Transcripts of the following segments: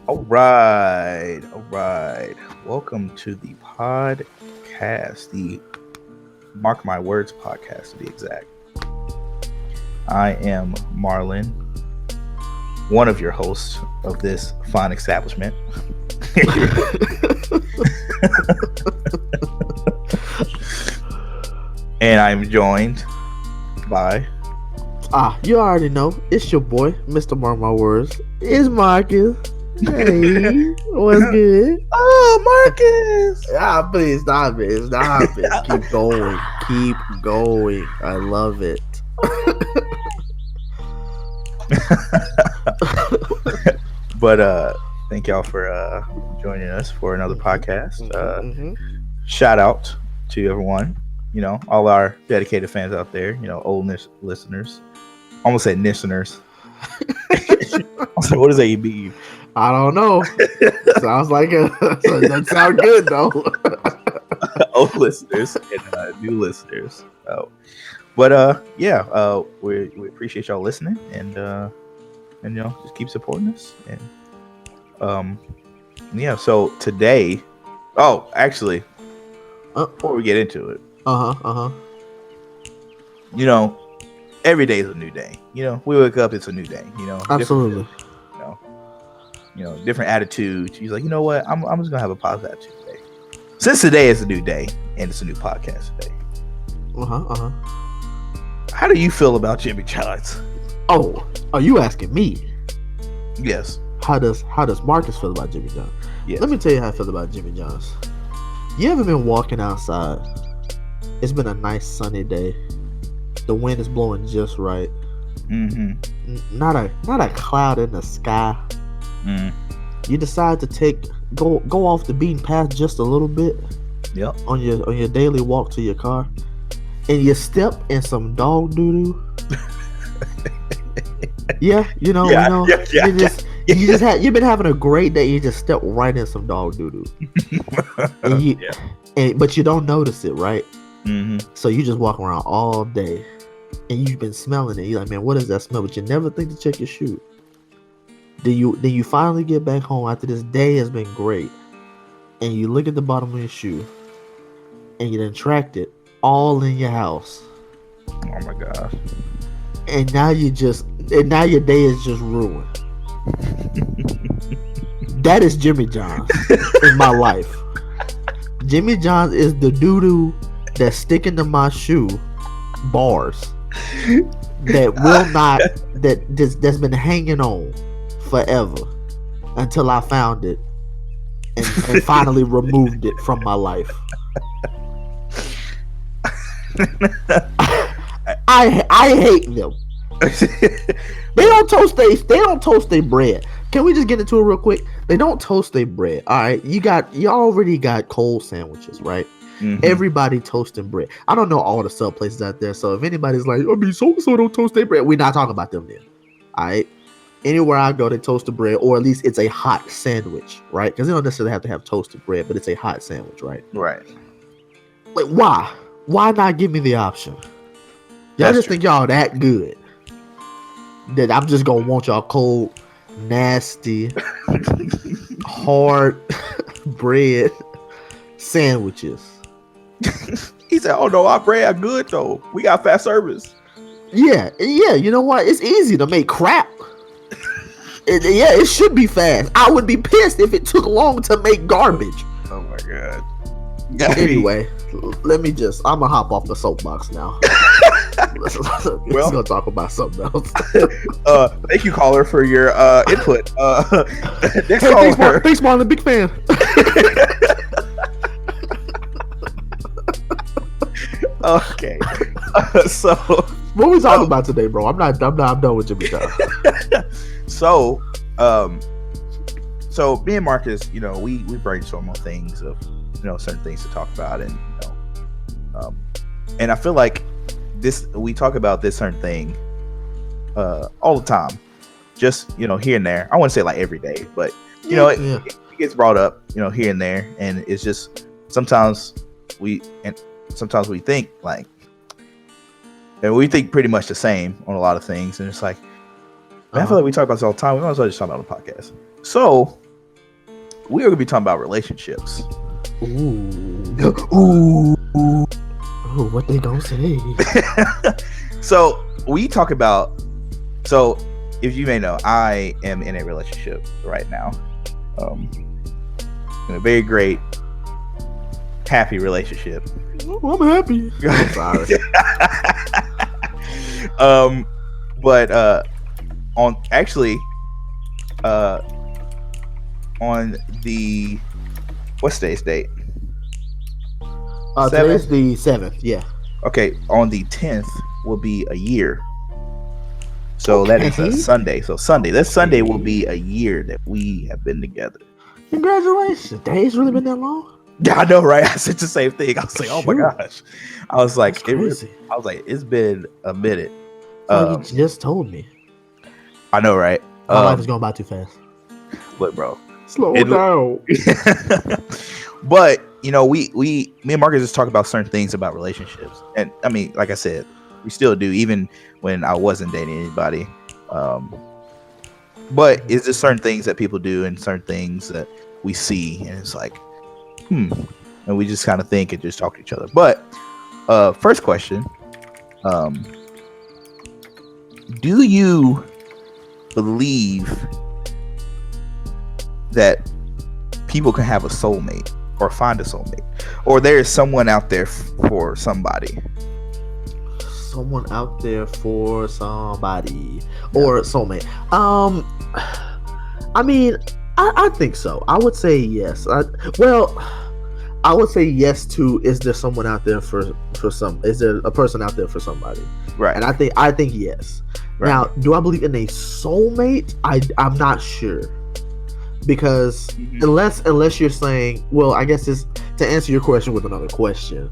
All right. All right. Welcome to the podcast, the Mark My Words podcast to be exact. I am Marlon, one of your hosts of this fine establishment. And I'm joined by... You already know. It's your boy, Mr. Mark My Words. It's Marcus. Hey, what's good? Oh, Marcus! Please stop it. Stop it. Keep going. Keep going. I love it. But thank y'all for joining us for another podcast. Shout out to everyone, all our dedicated fans out there, old listeners. Almost said listeners. What does that mean? I don't know. Sounds like that sounds good though. Old listeners and new listeners. But we appreciate y'all listening and just keep supporting us. And so today, actually, before we get into it, every day is a new day. We wake up, it's a new day. Absolutely. Different attitudes. He's like, you know what? I'm just gonna have a positive attitude today. Since today is a new day and it's a new podcast today. How do you feel about Jimmy John's? Oh, are you asking me? Yes. How does Marcus feel about Jimmy John's? Yes. Let me tell you how I feel about Jimmy John's. You ever been walking outside? It's been a nice sunny day. The wind is blowing just right. Not a cloud in the sky. You decide to go off the beaten path just a little bit. Yep. On your daily walk to your car, and you step in some dog doo doo. You've been having a great day. You just step right in some dog doo doo, but you don't notice it, right? So you just walk around all day, and you've been smelling it. You're like, man, what is that smell? But you never think to check your shoe. Then you finally get back home after this day has been great, and you look at the bottom of your shoe, and you then tracked it all in your house. Oh my gosh! And now your day is just ruined. That is Jimmy John's in my life. Jimmy John's is the doo doo that's sticking to my shoe bars that will not that's been hanging on forever until I found it and finally removed it from my life. I hate them. They don't toast their bread. Can we just get into it real quick? They don't toast their bread. All right, you already got cold sandwiches, right? Everybody toasting bread. I don't know all the sub places out there, so if anybody's like, so don't toast their bread, we're not talking about them then. All right. Anywhere I go, they toast the bread, or at least it's a hot sandwich, right? Because they don't necessarily have to have toasted bread, but it's a hot sandwich, right? Right. Like, why? Why not give me the option? Y'all just think y'all that good that I'm just gonna want y'all cold, nasty, hard bread sandwiches. He said, "Oh no, our bread good though. We got fast service." Yeah. You know what? It's easy to make crap. It should be fast. I would be pissed if it took long to make garbage. Oh my god. Anyway, I'm gonna hop off the soapbox now. Let's go talk about something else. Thank you, caller, for your input. Next caller. Thanks, Marlon. Big fan. Okay. So what are we talking about today, bro? I'm done with Jimmy John. So me and Marcus, we brainstorm on things of certain things to talk about, and and I feel like we talk about this certain thing all the time, just here and there. I wouldn't say like every day, but it gets brought up here and there, and it's just sometimes we think like, and we think pretty much the same on a lot of things, and it's like, man, I feel like we talk about this all the time. We might as well just talk about it on the podcast. So we are gonna be talking about relationships. Ooh. Oh, what they don't say. So we talk about. So if you may know, I am in a relationship right now. In a very great, happy relationship. Oh, I'm happy. I'm sorry. But on actually, on the what's today's date? Today's the 7th. Yeah. Okay, on the 10th will be a year. So that is a Sunday. So Sunday, this Sunday will be a year that we have been together. Congratulations! Days really been that long? Yeah, I know, right? I said the same thing. I was like, oh my gosh. I was like, it's been a minute. You just told me. I know, right? My life is going by too fast. Look, bro, slow down. But me and Marcus just talk about certain things about relationships, and I mean, like I said, we still do, even when I wasn't dating anybody. But it's just certain things that people do and certain things that we see, and it's like, and we just kind of think and just talk to each other. But first question, do you believe that people can have a soulmate or find a soulmate, or there is someone out there for somebody? Someone out there for somebody or soulmate. I mean, I think so. I would say yes. I would say yes to, is there someone out there for some? Is there a person out there for somebody? Right. And I think yes. Right. Now, do I believe in a soulmate? I'm not sure, because unless you're saying, well, I guess it's to answer your question with another question.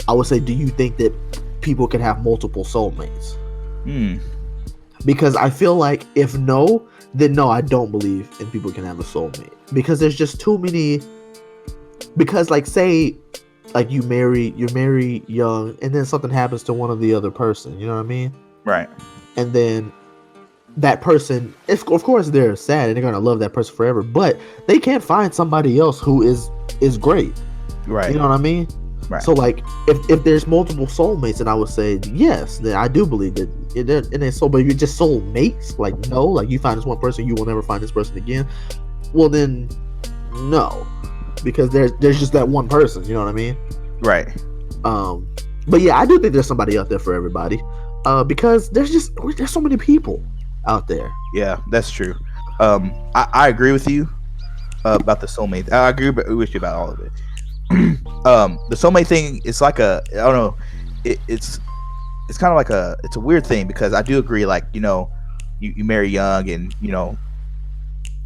I would say, do you think that people can have multiple soulmates? Because I feel like if no, then no, I don't believe in people can have a soulmate, because there's just too many. Because like, say, like you're married young, and then something happens to one of the other person, you know what I mean? Right. And then that person, of course they're sad and they're gonna love that person forever, but they can't find somebody else who is great. Right. You know what I mean? Right. So like, if there's multiple soulmates, then I would say yes. Then I do believe that in a soul, but if you're just soulmates, like no, like you find this one person, you will never find this person again. Well then, no, because there's just that one person. You know what I mean? Right. But yeah, I do think there's somebody out there for everybody. Because there's so many people out there. Yeah, that's true. I agree with you about the soulmate. I agree with you about all of it. The soulmate thing is like I don't know. It's kind of like it's a weird thing, because I do agree. Like, you marry young, and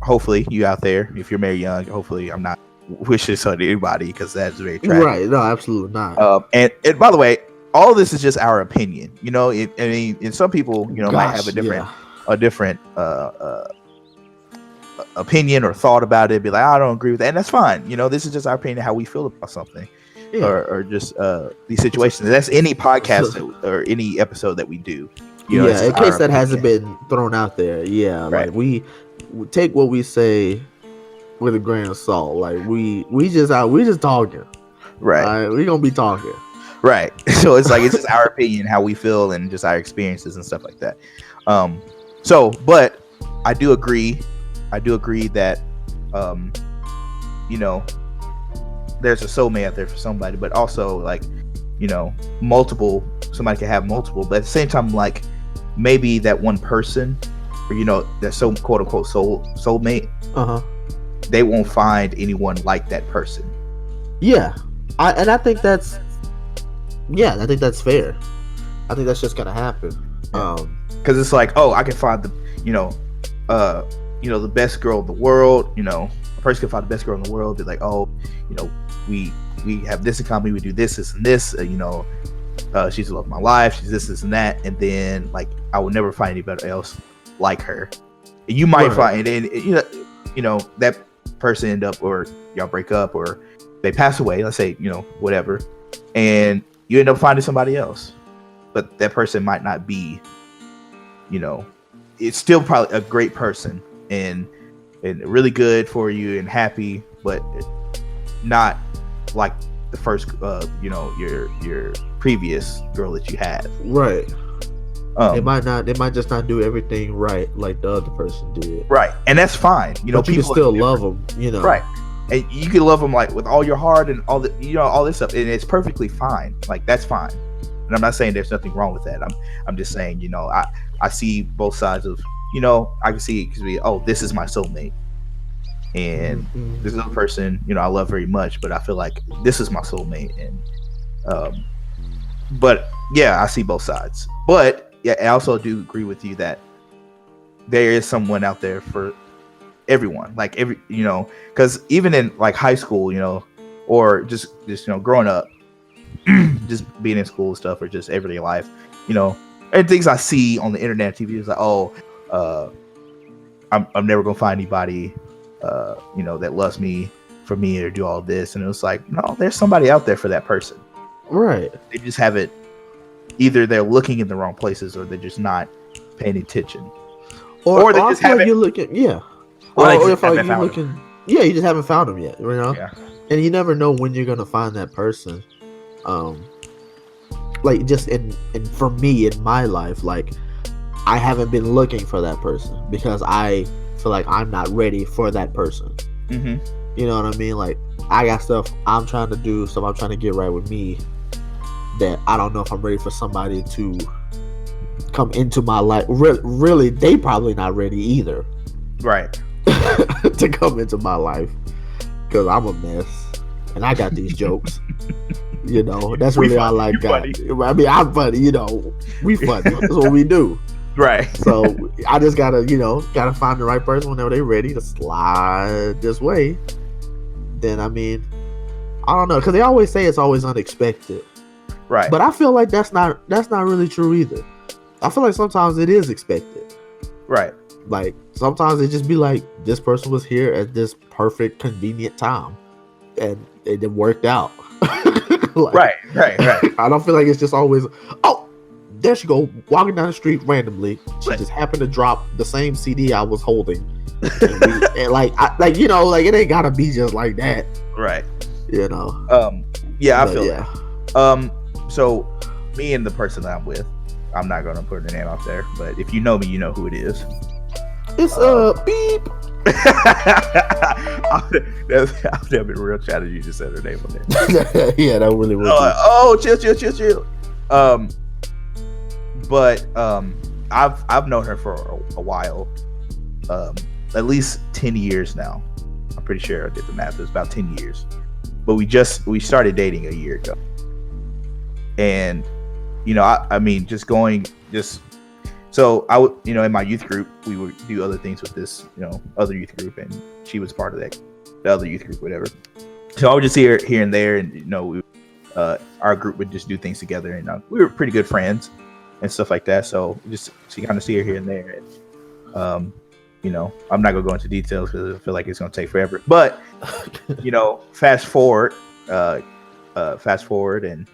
hopefully you out there, if you're married young, hopefully I'm not wishing this on anybody, because that's very tragic. Right? No, absolutely not. And by the way, all of this is just our opinion. And some people, might have a different opinion or thought about it. Be like, I don't agree with that, and that's fine. This is just our opinion, how we feel about something, or just these situations. That's any podcast or any episode that we do. In case that hasn't been thrown out there. Yeah, right. Like we take what we say with a grain of salt. Like we just talking. Right. We gonna be talking. Right. So it's like, it's just our opinion, how we feel, and just our experiences and stuff like that. But I do agree that, there's a soulmate out there for somebody, but also like, somebody can have multiple, but at the same time, like maybe that one person, or, that so quote unquote soulmate, they won't find anyone like that person. Yeah. I think that's fair. I think that's just gonna happen. Because it's like, oh, I can find the best girl in the world. A person can find the best girl in the world. Be like, oh, we have this in common. We do this, and this. She's the love of my life. She's this, and that. And then like, I will never find anybody else like her. And you might find, and that person end up, or y'all break up, or they pass away. Let's say, whatever, and you end up finding somebody else, but that person might not be, it's still probably a great person, and and really good for you and happy, but not like the first, your previous girl that you had. Right. They might just not do everything right like the other person did. Right, and that's fine. But you can still love them. Right, and you can love them like with all your heart and all the, all this stuff, and it's perfectly fine. Like that's fine. And I'm not saying there's nothing wrong with that. I'm just saying, I see both sides of, I can see it could be, oh, this is my soulmate, and this other person, I love very much, but I feel like this is my soulmate, and but yeah, I see both sides. But yeah, I also do agree with you that there is someone out there for everyone. Like because even in like high school, or just growing up, just being in school and stuff, or just everyday life, and things I see on the internet, TV is like, oh, I'm never gonna find anybody, that loves me for me or do all this, and it was like, no, there's somebody out there for that person. Right. They just haven't. Either they're looking in the wrong places, or they're just not paying attention, or they just haven't. You're looking, yeah. Or if you're looking, yeah, you just haven't found them yet, Yeah. And you never know when you're gonna find that person. Like just in for me in my life, like I haven't been looking for that person because I feel like I'm not ready for that person. Mm-hmm. You know what I mean? Like I got stuff I'm trying to do, stuff I'm trying to get right with me, that I don't know if I'm ready for somebody to come into my life. Really, they probably not ready either. Right. To come into my life, because I'm a mess and I got these jokes. That's really all I got. Funny. I mean, I'm funny. We funny. That's what we do. Right. So I just gotta find the right person whenever they're ready to slide this way. Then I mean, I don't know, because they always say it's always unexpected. Right. But I feel like that's not really true either. I feel like sometimes it is expected. Right. Like sometimes it just be like, this person was here at this perfect, convenient time, and it worked out. Like, right. I don't feel like it's just always, oh, there she go walking down the street randomly. She just happened to drop the same CD I was holding, and it ain't gotta be just like that. Right. Yeah, I feel that. So me and the person that I'm with, I'm not gonna put her name out there, but if you know me, you know who it is. It's beep. I've never been real chatty. You just said her name on there. Yeah, that really was. Chill. But I've known her for a while, at least 10 years now. I'm pretty sure I did the math. It was about 10 years. But we started dating a year ago, and I mean, so I would, in my youth group, we would do other things with this, other youth group, and she was part of the other youth group, whatever. So I would just see her here and there, and our group would just do things together, and we were pretty good friends and stuff like that. So she kind of see her here and there, and I'm not gonna go into details because I feel like it's gonna take forever. But fast forward, and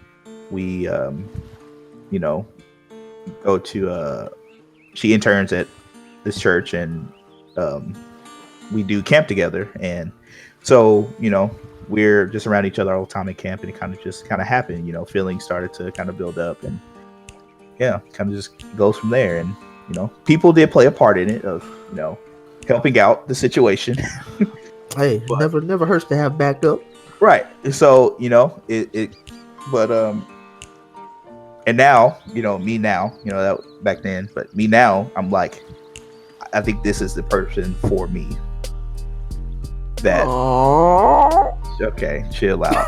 we go to she interns at this church, and we do camp together, and so we're just around each other all the time at camp, and it kind of happened. Feelings started to kind of build up, and yeah, kind of just goes from there. And people did play a part in it of helping out the situation. Hey, but, never hurts to have backup. Right. So but and now, me now, that back then, but me now, I'm like, I think this is the person for me. That. Aww. Okay, chill out.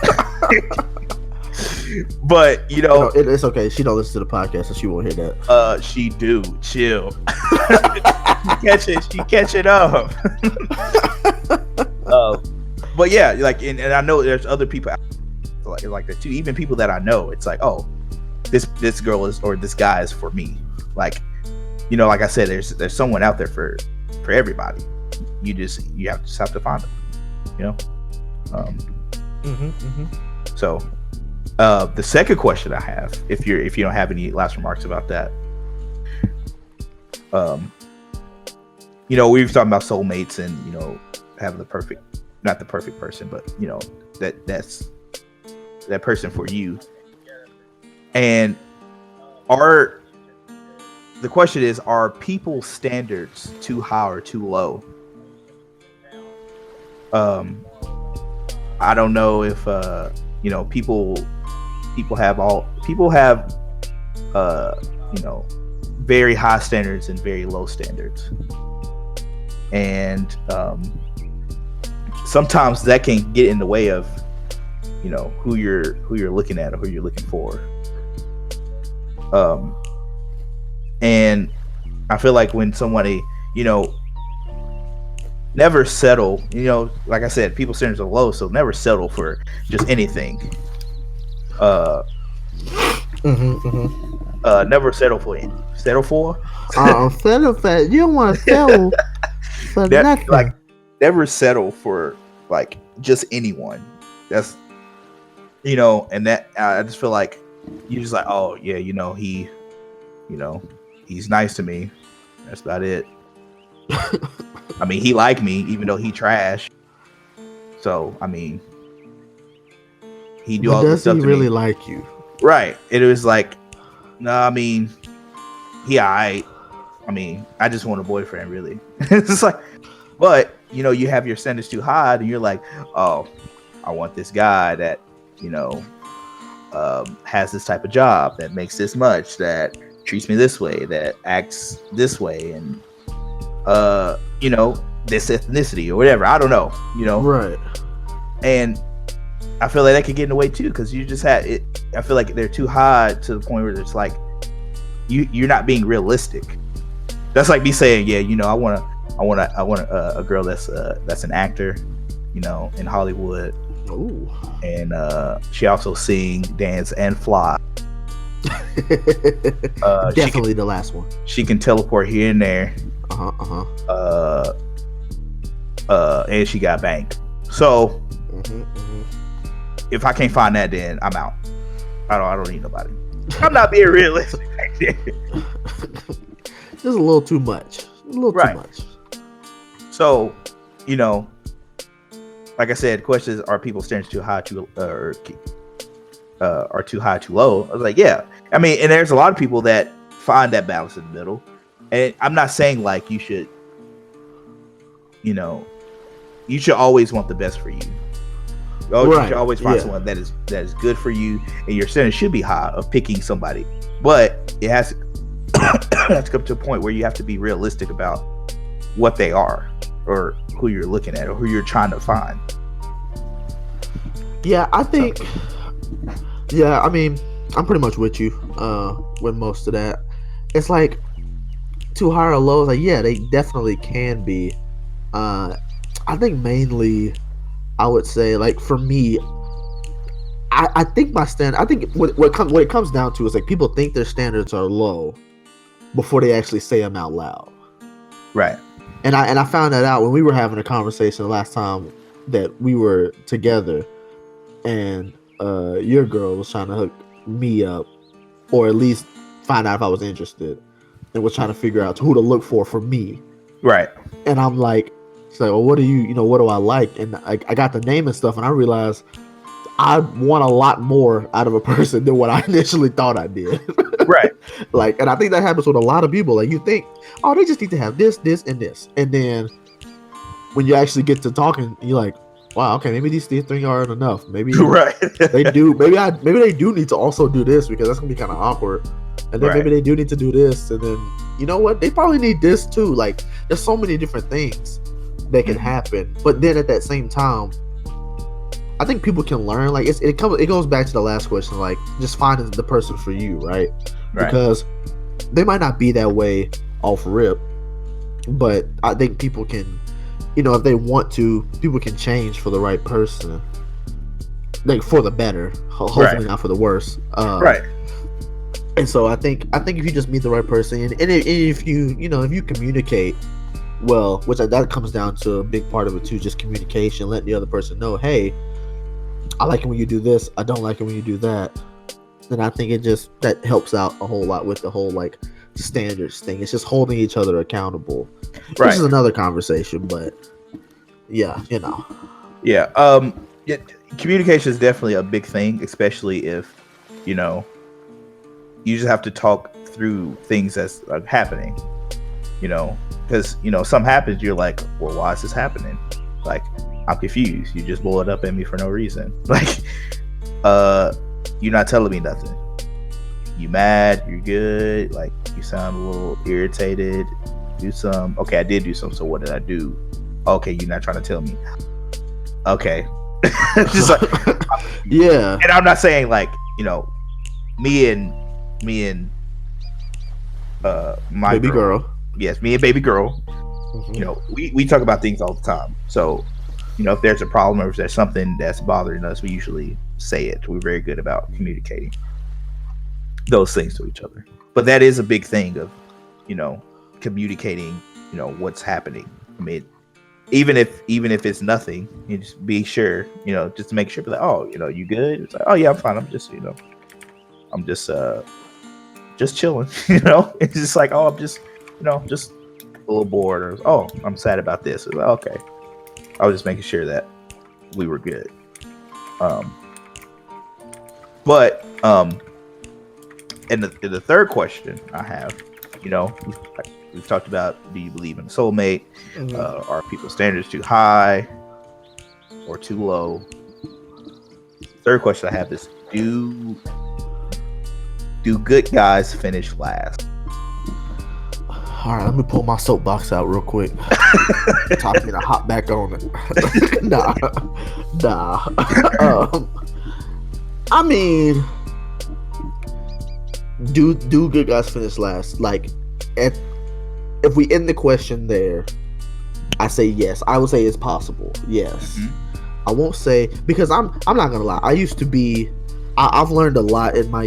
But it's okay. She don't listen to the podcast, so she won't hear that. She do. Chill. She catch it up. But yeah, like, and I know there's other people like that too. Even people that I know, it's like, oh, this girl is, or this guy is for me. Like, like I said, there's someone out there for everybody. You just have to find them. So, the second question I have, if you don't have any last remarks about that, you know, we were talking about soulmates and, you know, having not the perfect person, but, you know, that's that person for you. And the question is, are people's standards too high or too low? I don't know if you know, people have you know, very high standards and very low standards, and sometimes that can get in the way of, you know, who you're looking at or who you're looking for. And I feel like when somebody, you know, never settle, you know, like I said, people's standards are low, so never settle for just anything. Never settle for it. Settle for? Settle for, you don't want to settle for nothing. Like, never settle for like just anyone. That's, you know, and that I just feel like you just like, oh yeah, you know, he's nice to me. That's about it. I mean, he liked me even though he trash. So I mean, he do all this stuff to me. Does he really like you? Right. It was like, no, I mean, I mean, I just want a boyfriend, really. It's like, but you know, you have your standards too high, and you're like, oh, I want this guy that, you know, has this type of job, that makes this much, that treats me this way, that acts this way, and you know, this ethnicity or whatever. I don't know, you know. Right. And I feel like that could get in the way too, because you just had it. I feel like they're too high to the point where it's like you're not being realistic. That's like me saying, yeah, you know, I want a girl that's an actor, you know, in Hollywood. Ooh. And she also sing, dance, and fly. Definitely the last one. She can teleport here and there. And she got bank. So if I can't find that, then I'm out. I don't need nobody. I'm not being realistic. Just a little too much. Too much. So, you know, like I said, questions, are people's standards too high, or too high, too low? I was like, yeah. I mean, and there's a lot of people that find that balance in the middle. And I'm not saying like you should, you know, you should always want the best for you. You should always find someone that is good for you, and your standards should be high of picking somebody. But it has to come to a point where you have to be realistic about what they are, or who you're looking at, or who you're trying to find. Yeah, I think. Yeah, I mean, I'm pretty much with you with most of that. It's like too high or low. Like, yeah, they definitely can be. I think mainly, I would say, like, for me, I think my standard. I think what it comes down to is like people think their standards are low before they actually say them out loud. Right. And I found that out when we were having a conversation the last time that we were together, and your girl was trying to hook me up, or at least find out if I was interested, and was trying to figure out who to look for me. Right. And I'm like, she's like, well, what do I like? And I got the name and stuff, and I realized I want a lot more out of a person than what I initially thought I did. Right. Like, and I think that happens with a lot of people. Like, you think, oh, they just need to have this, this, and this. And then when you actually get to talking, you're like, wow, okay, maybe these three aren't enough. Maybe right. they do. Maybe they do need to also do this, because that's gonna be kind of awkward. And then maybe they do need to do this, and then you know what? They probably need this too. Like, there's so many different things that can happen. But then at that same time, I think people can learn. Like, it goes back to the last question, like just finding the person for you, right? Because they might not be that way off rip, but I think people can, you know, if they want to, people can change for the right person, like for the better, hopefully not for the worse. Right. And so I think if you just meet the right person, and if you communicate well, which that comes down to a big part of it too, just communication, letting the other person know, hey, I like it when you do this, I don't like it when you do that. Then I think that helps out a whole lot with the whole like standards thing. It's just holding each other accountable, Right. which is another conversation. But yeah, you know. Yeah. Yeah, communication is definitely a big thing, especially if, you know, you just have to talk through things that's happening, you know, because, you know, something happens, you're like, well, why is this happening? Like, I'm confused. You just blew it up at me for no reason. Like, you're not telling me nothing. You mad? You're good? Like, you sound a little irritated. Do some. Okay, I did do some. So what did I do? Okay, you're not trying to tell me. Okay. Just like, yeah. And I'm not saying like, you know, me and my baby girl. Yes, me and baby girl. Mm-hmm. You know, we talk about things all the time. So, you know, if there's a problem or if there's something that's bothering us, we usually say it. We're very good about communicating those things to each other. But that is a big thing of, you know, communicating, you know, what's happening. I mean, even if it's nothing, you just be sure, you know, just to make sure that, oh, you know, you good? It's like, oh yeah, I'm fine. I'm just, you know, I'm just chilling, you know. It's just like, oh, I'm just, you know, just a little bored, or oh, I'm sad about this. It's like, okay, I was just making sure that we were good. But and the third question I have, you know, we've talked about, do you believe in a soulmate? Mm-hmm. Are people's standards too high or too low? Third question I have is, do good guys finish last? All right, let me pull my soapbox out real quick. Time for me to hop back on it. Nah. I mean, do good guys finish last? Like, if we end the question there, I say yes. I would say it's possible. Yes. Mm-hmm. I won't say, because I'm not gonna lie. I used to be. I've learned a lot in my.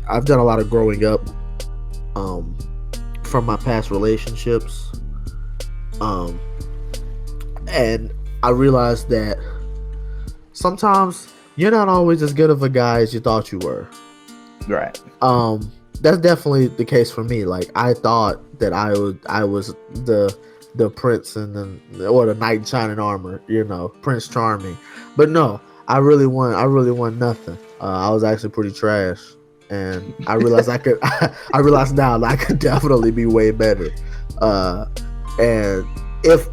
I've done a lot of growing up. From my past relationships, and I realized that sometimes you're not always as good of a guy as you thought you were. Right. That's definitely the case for me. Like, I thought that I was the prince or the knight in shining armor, you know, Prince Charming. But no, I really won nothing. I was actually pretty trash. And I realized I realized now that I could definitely be way better. And if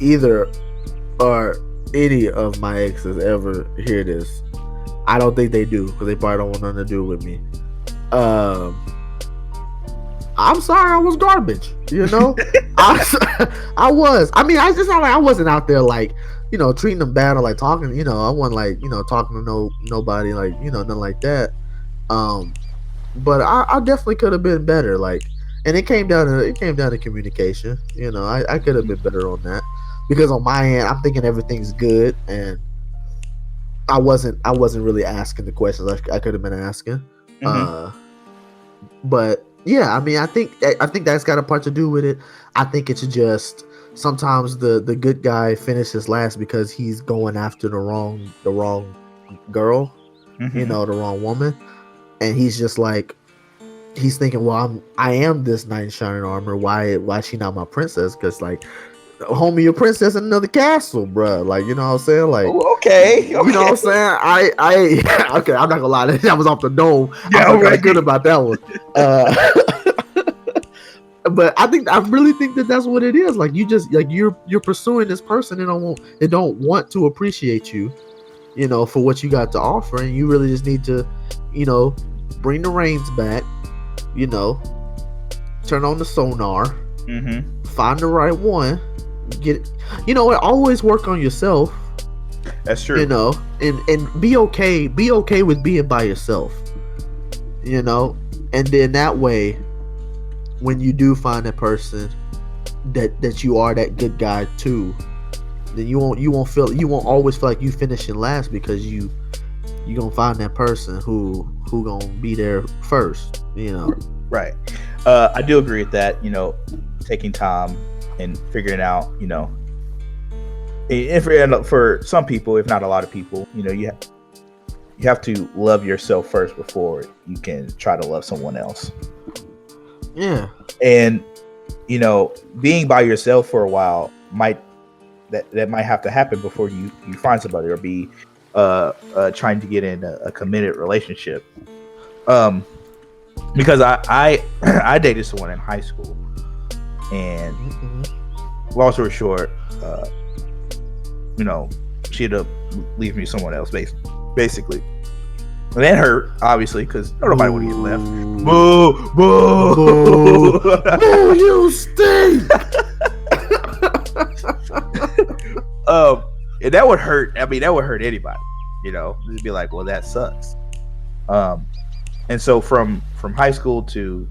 either or any of my exes ever hear this, I don't think they do, because they probably don't want nothing to do with me. I'm sorry, I was garbage. You know, I was. I mean, I just not like I wasn't out there like, you know, treating them bad or like talking. You know, I wasn't like, you know, talking to nobody, like, you know, nothing like that. But I definitely could have been better, like, and it came down to communication. You know, I could have been better on that, because on my end, I'm thinking everything's good, and I wasn't really asking the questions I could have been asking. Mm-hmm. But yeah, I mean, I think that's got a part to do with it. I think it's just sometimes the good guy finishes last because he's going after the wrong girl, mm-hmm. you know, the wrong woman. And he's just like, he's thinking, well, I am this knight in shining armor. Why is she not my princess? Because, like, homie, your princess in another castle, bruh. Like, you know what I'm saying? Like, okay. You know what I'm saying? I okay, I'm not gonna lie, that was off the dome. Yeah, I'm really good about that one. But I really think that that's what it is. Like, you just, like, you're pursuing this person and don't want to appreciate you, you know, for what you got to offer, and you really just need to, you know, bring the reins back, you know, turn on the sonar, mm-hmm. find the right one, get, you know, always work on yourself. That's true. You know, and be okay with being by yourself, you know, and then that way, when you do find that person that you are that good guy too, then you won't always feel like you finishing last, because you gonna find that person who gonna be there first, you know. Right. I do agree with that, you know, taking time and figuring out, you know, if for some people, if not a lot of people, you know, you have to love yourself first before you can try to love someone else. Yeah. And being by yourself for a while might have to happen before you find somebody or be trying to get in a committed relationship. Because I I dated someone in high school, and long story short, she ended up leaving me someone else, basically. And that hurt, obviously, because nobody would get left. Boo, boo, boo, boo, you stink. And that would hurt. I mean, that would hurt anybody. Just be like, well, that sucks. And so from high school to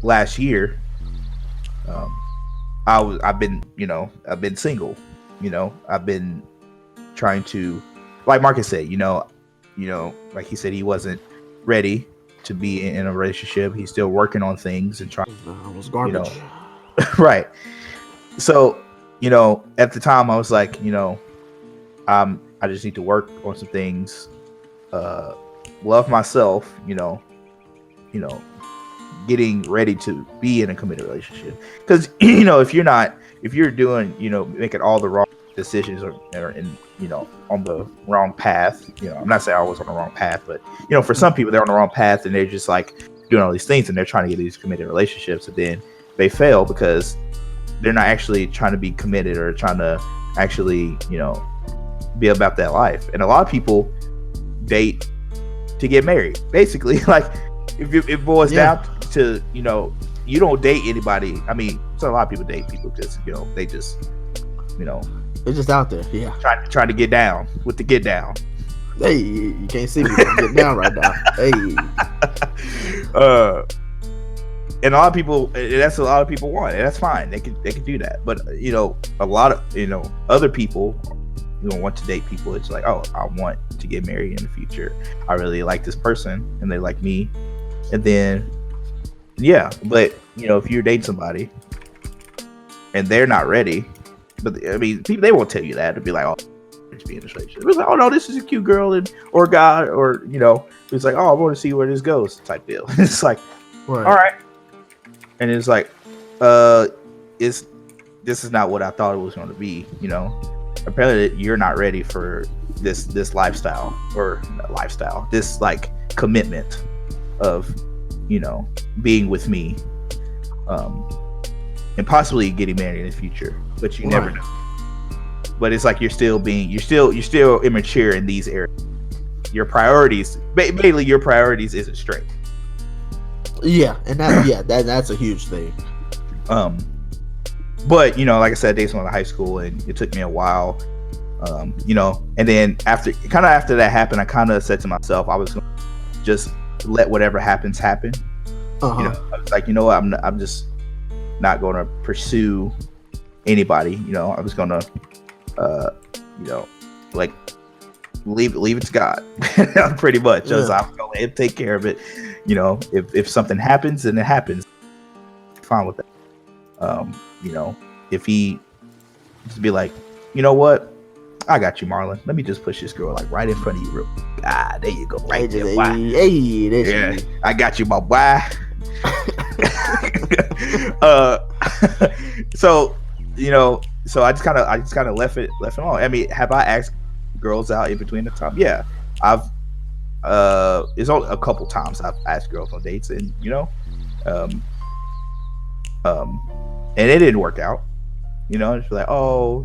last year, I've been single. I've been trying to, like Marcus said, like he said, he wasn't ready to be in a relationship. He's still working on things and trying. I was garbage. Right. So, at the time I was like, I just need to work on some things, love myself, getting ready to be in a committed relationship. Because, if you're doing, making all the wrong decisions or in, on the wrong path, I'm not saying I was on the wrong path, but, for some people they're on the wrong path and they're just like doing all these things and they're trying to get these committed relationships, and then they fail because they're not actually trying to be committed or trying to actually, be about that life. And a lot of people date to get married, basically. Like, if it boils down to, you don't date anybody. I mean, so a lot of people date people because, they just, they're just out there. Yeah. Trying to get down with the get down. Hey, you can't see me. I'm getting down right now. Hey. And a lot of people, that's a lot of people want, and that's fine. They can do that. But a lot of other people want to date people. It's like, oh, I want to get married in the future. I really like this person, and they like me. And then, but if you're dating somebody and they're not ready, but I mean, people, they won't tell you that. They'll be like, oh, to be in this relationship. It's like, oh no, this is a cute girl or guy, or it's like, oh, I want to see where this goes type deal. It's like, all right. And it's like, this is not what I thought it was going to be. Apparently you're not ready for this lifestyle, this like commitment of, being with me, and possibly getting married in the future, but you never know. But it's like you're still immature in these areas. Your priorities, mainly your priorities, isn't straight. Yeah, and that's a huge thing. But like I said, I dated someone in high school, and it took me a while. And then after that happened, I kind of said to myself, I was gonna just let whatever happens happen. I was like, what, I'm just not going to pursue anybody. I was gonna, like leave it to God, pretty much. I was gonna let him take care of it. If something happens, then it happens. Fine with that. If he just be like, you know what, I got you, Marlon. Let me just push this girl like right in front of you, real. There you go, right there. Yeah, I got you, my boy. So I just kind of left it alone. I mean, have I asked girls out in between the time? Yeah, I've. It's only a couple times I've asked girls on dates, and and it didn't work out. It's like, oh,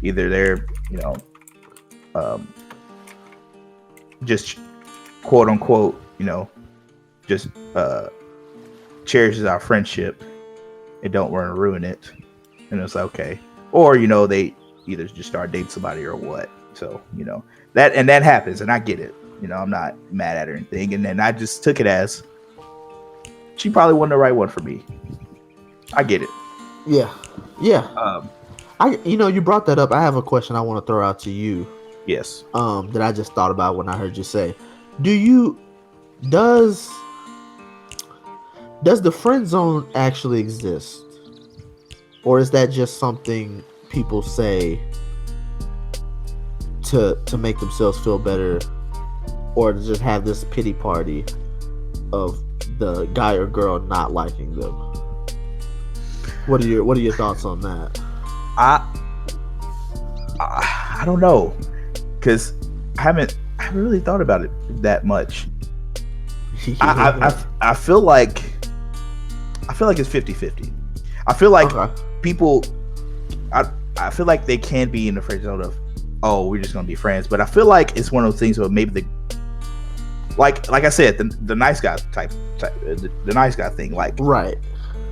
either they're, just quote unquote, just cherishes our friendship and don't want to ruin it. And it's like, okay. Or, they either just start dating somebody or what. So, that happens, and I get it. I'm not mad at her or anything. And then I just took it as she probably wasn't the right one for me. I get it. Yeah. You brought that up. I have a question I want to throw out to you. Yes. That I just thought about when I heard you say, does the friend zone actually exist? Or is that just something people say to make themselves feel better, or to just have this pity party of the guy or girl not liking them. What are your thoughts on that? I don't know, because I haven't really thought about it that much. I feel like it's 50-50. I feel like people, I feel like they can be in the friend zone of, oh, we're just gonna be friends, but I feel like it's one of those things where maybe like I said, the nice guy type the nice guy thing, like, right.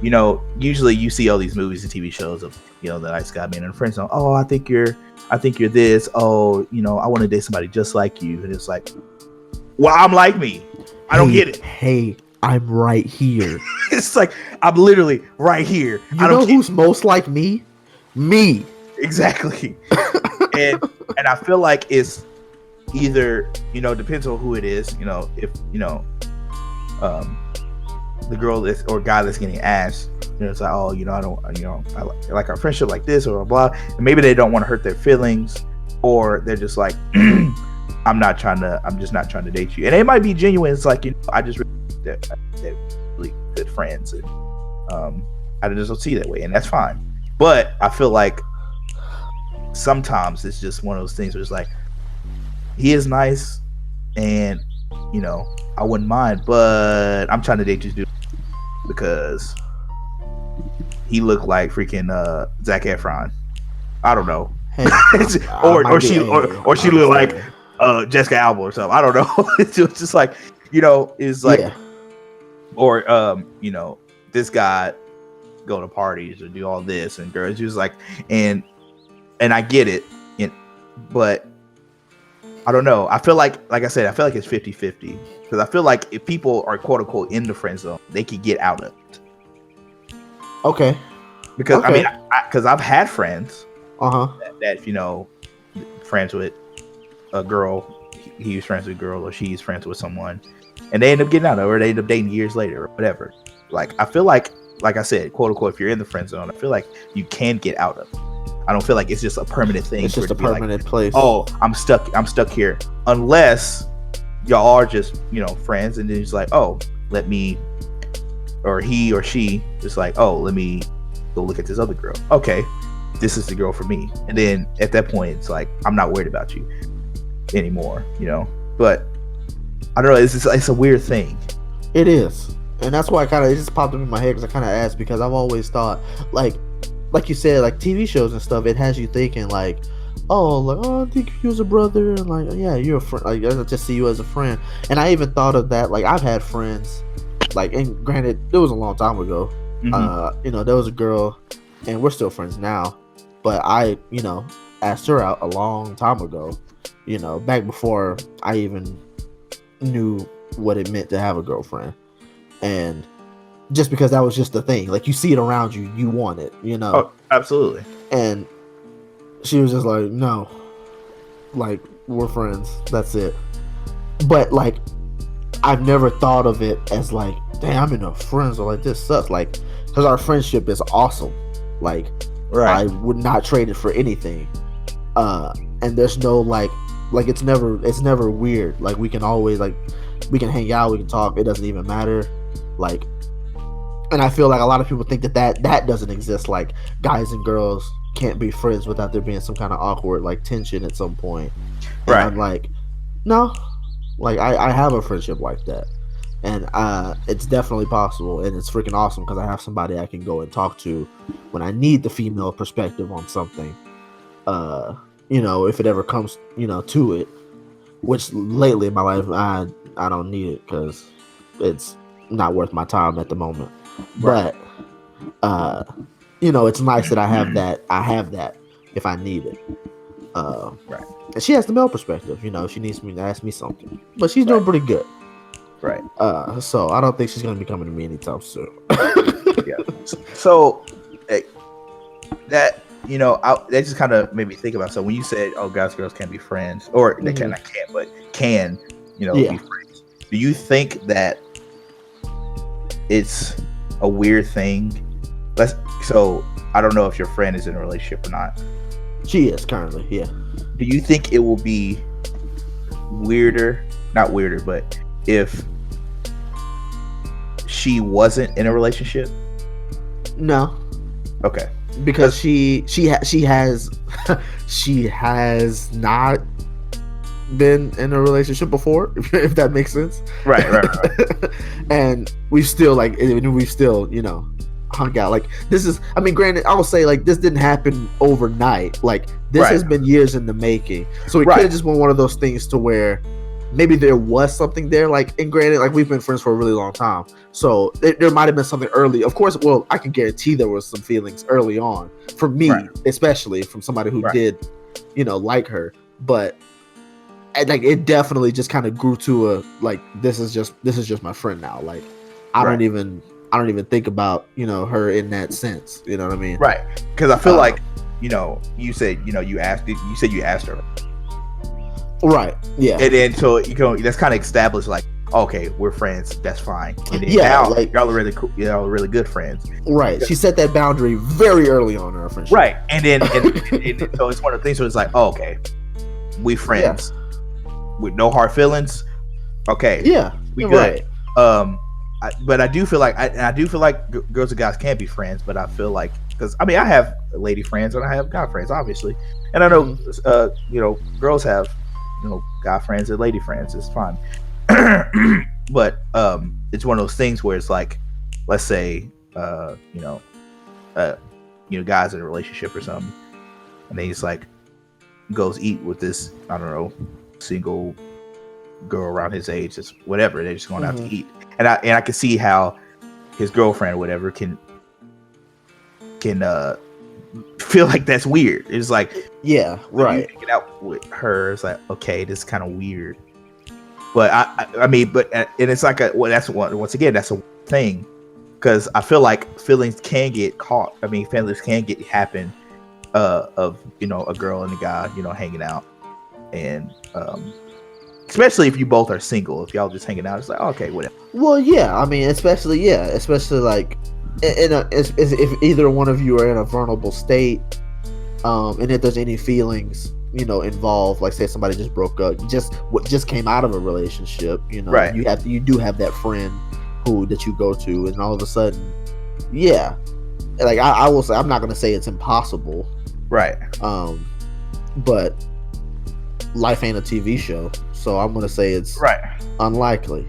You know, usually you see all these movies and TV shows of, you know, the nice guy being in a friend zone. Oh, I think you're this. Oh, you know, I want to date somebody just like you. And it's like, well, I'm like me. I don't get it. Hey, I'm right here. It's like, I'm literally right here. You know who's most like me? Me. Exactly. and I feel like it's either, you know, depends on who it is. You know, if, you know, the girl or guy that's getting asked, you know, it's like, oh, you know, I don't, you know, I like our friendship like this, or blah, blah. And maybe they don't want to hurt their feelings, or they're just like, I'm just not trying to date you. And it might be genuine. It's like, you know, I just they're really good friends, and I just don't see it that way, and that's fine. But I feel like sometimes it's just one of those things where it's like, he is nice, and, you know, I wouldn't mind, but I'm trying to date this dude because he looked like freaking Zac Efron. I don't know. Hey, or she looked like Jessica Alba or something. I don't know. It's just like, you know, it's like, yeah. Or you know, this guy go to parties or do all this, and girls just like, and I get it, but I don't know. I feel like I said, I feel like it's 50-50, because I feel like if people are quote unquote in the friend zone, they can get out of it. Okay. Because I mean, because I've had friends that, you know, friends with a girl, he's friends with a girl, or she's friends with someone, and they end up getting out of it, or they end up dating years later, or whatever. Like, I feel like I said, quote unquote, if you're in the friend zone, I feel like you can get out of it. I don't feel like it's just a permanent thing. It's just a permanent place. Oh, I'm stuck here. Unless y'all are just, you know, friends, and then it's like, oh, let me, or he or she is like, oh, let me go look at this other girl. Okay, this is the girl for me. And then at that point, it's like, I'm not worried about you anymore, you know. But I don't know. It's a weird thing. It is, and that's why it just popped up in my head, because I kind of asked, because I've always thought, like you said, like TV shows and stuff, it has you thinking like, I think you was a brother, and like, yeah, you're a friend. Like, I just see you as a friend. And I even thought of that. Like, I've had friends, like, and granted, it was a long time ago. Mm-hmm. You know, there was a girl, and we're still friends now, but I, you know, asked her out a long time ago. You know, back before I even knew what it meant to have a girlfriend, and just because that was just the thing, like, you see it around you, you want it, you know. Oh, absolutely. And she was just like, no, like, we're friends, that's it. But like, I've never thought of it as like, damn, I'm in a friend zone, like, this sucks, like, because our friendship is awesome, like, right. I would not trade it for anything. And there's no like it's never weird. Like, we can always, like, we can hang out, we can talk, it doesn't even matter, like. And I feel like a lot of people think that doesn't exist. Like, guys and girls can't be friends without there being some kind of awkward, like, tension at some point. And right. I'm like, no. Like, I have a friendship like that. And it's definitely possible. And it's freaking awesome, because I have somebody I can go and talk to when I need the female perspective on something. You know, if it ever comes, you know, to it. Which lately in my life, I don't need it, because it's not worth my time at the moment. Right. But you know, it's nice that I have that if I need it. Right. And she has the male perspective, you know, she needs me to ask me something, but she's doing pretty good. Right. So I don't think she's gonna be coming to me anytime soon. Yeah. So that, you know, that just kind of made me think about. So when you said, "Oh, guys, girls can't be friends," or they can't, but can, you know, be friends. Do you think that it's a weird thing? So I don't know if your friend is in a relationship or not. She is currently, yeah. do you think it will be weirder? Not weirder, but if she wasn't in a relationship? No. Okay. Because she has she has not been in a relationship before, if that makes sense. Right. And we've still hung out. Like, this is, I mean, granted, I will say, like, this didn't happen overnight. Like, this has been years in the making. So it could have just been one of those things to where maybe there was something there. Like, and granted, like, we've been friends for a really long time, so there might have been something early. Of course, well, I can guarantee there was some feelings early on for me, especially from somebody who did, like her. But like, it definitely just kind of grew to a, like, this is just my friend now. Like, I don't even think about, her in that sense. You know what I mean? Right. Because I feel like, you said, you asked her. Right. Yeah. And then so that's kind of established, like, okay, we're friends. That's fine. And then now, like, y'all are really cool. Y'all are really good friends. Right. She set that boundary very early on in our friendship. Right. And then and so it's one of the things where it's like, oh, okay, we friends with no hard feelings. Okay. Yeah. We good. Right. But I do feel like girls and guys can be friends. But I feel like, because I mean, I have lady friends and I have guy friends, obviously, and I know girls have guy friends and lady friends. It's fine. But it's one of those things where it's like, let's say guys in a relationship or something, and then he's like goes eat with this, I don't know, single girl around his age, just whatever, they're just going out to eat, and I can see how his girlfriend or whatever can feel like that's weird. It's like, yeah, right, you get out with her, it's like, okay, this is kind of weird. But I mean, and it's like once again, that's a thing, because I feel like feelings can get caught. I mean, feelings can happen of a girl and a guy hanging out, and especially if you both are single. If y'all just hanging out, it's like, okay, whatever. Well, yeah, I mean, especially like if either one of you are in a vulnerable state, and if there's any feelings involved, like say somebody just broke up, just came out of a relationship, right, you do have that friend that you go to, and all of a sudden, yeah, like I will say, I'm not gonna say it's impossible, right, but life ain't a TV show, so I'm gonna say it's unlikely,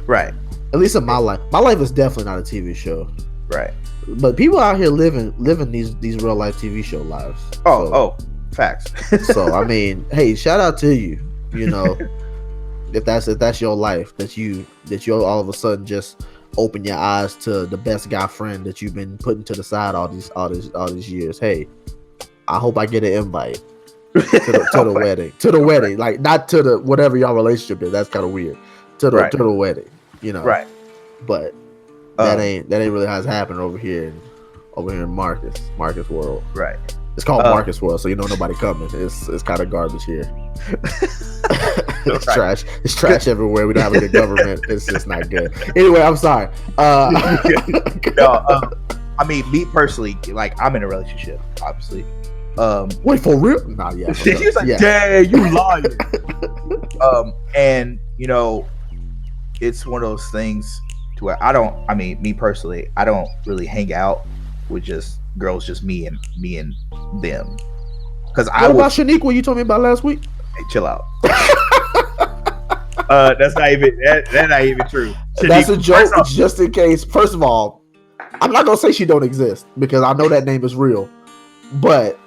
right, at least in my life is definitely not a TV show, right, but people out here living these real life TV show lives. Facts. So I mean, hey, shout out to you. If that's your life, that you all of a sudden just open your eyes to the best guy friend that you've been putting to the side all these years. Hey, I hope I get an invite to the wedding. To the wedding, like not to the whatever y'all relationship is. That's kind of weird. To the wedding, Right. But that ain't really how it's happening over here in Marcus world. Right. It's called Marcus World, so nobody coming. It's kind of garbage here. It's trash. It's trash everywhere. We don't have a good government. It's just not good. Anyway, I'm sorry. No, I mean, me personally, like, I'm in a relationship, obviously. Wait, for real? Nah, yeah. He was like, dang, you lying. And it's one of those things to where me personally, I don't really hang out with just girls, just me and them. Because what about Shaniqua you told me about last week? Hey, chill out. That's not even true. Shaniqua, that's a joke, just in case. First of all, I'm not gonna say she don't exist because I know that name is real, but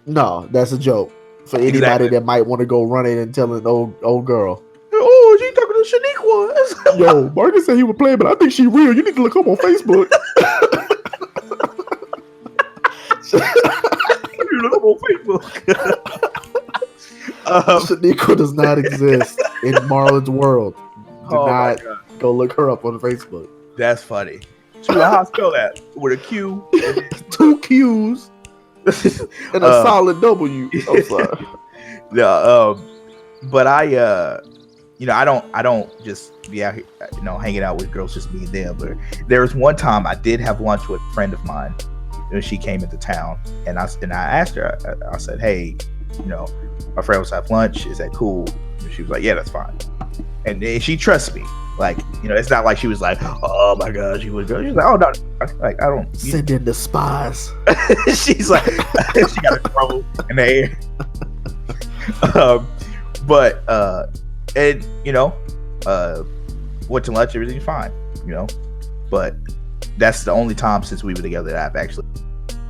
no, that's a joke for anybody that might want to go running and telling an old girl. Oh, she talking to Shaniqua. Yo, Marcus said he would play, but I think she real. You need to look up on Facebook. Shaniqua does not exist in Marlon's world. Do not go look her up on Facebook. That's funny. How I spell that? With a Q. 2 Q's and a solid W. I'm sorry. But I don't just be out here, hanging out with girls, just me and them. But there was one time I did have lunch with a friend of mine. She came into town, and I asked her. I said, "Hey, you know, my friend was have lunch. Is that cool? And she was like, yeah, that's fine. And then she trusts me. Like, you know, it's not like she was like, oh my god, she was like, oh no, like I don't send in the spies. She's like, she got a throw in the air. But and you know, went to lunch, everything's fine, you know. But that's the only time since we were together that I've actually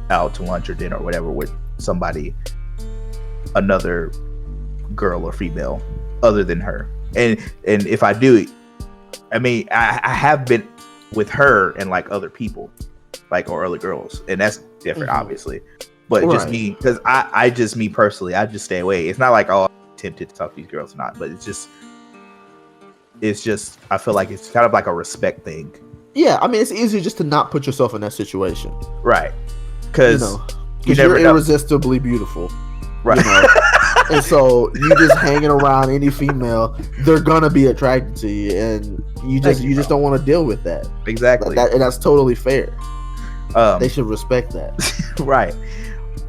out to lunch or dinner or whatever with somebody, another girl or female other than her. And if I do, I mean, I have been with her and like other people, like, or other girls, and that's different, obviously. But just me, because I just, me personally, I just stay away. It's not like, oh, I'm tempted to talk to these girls or not, but it's just I feel like it's kind of like a respect thing. Yeah, I mean, it's easier just to not put yourself in that situation, right? Because you're irresistibly beautiful, right? You know? And so you just hanging around any female, they're gonna be attracted to you, and you just don't want to deal with that. Exactly, and that's totally fair. They should respect that, right?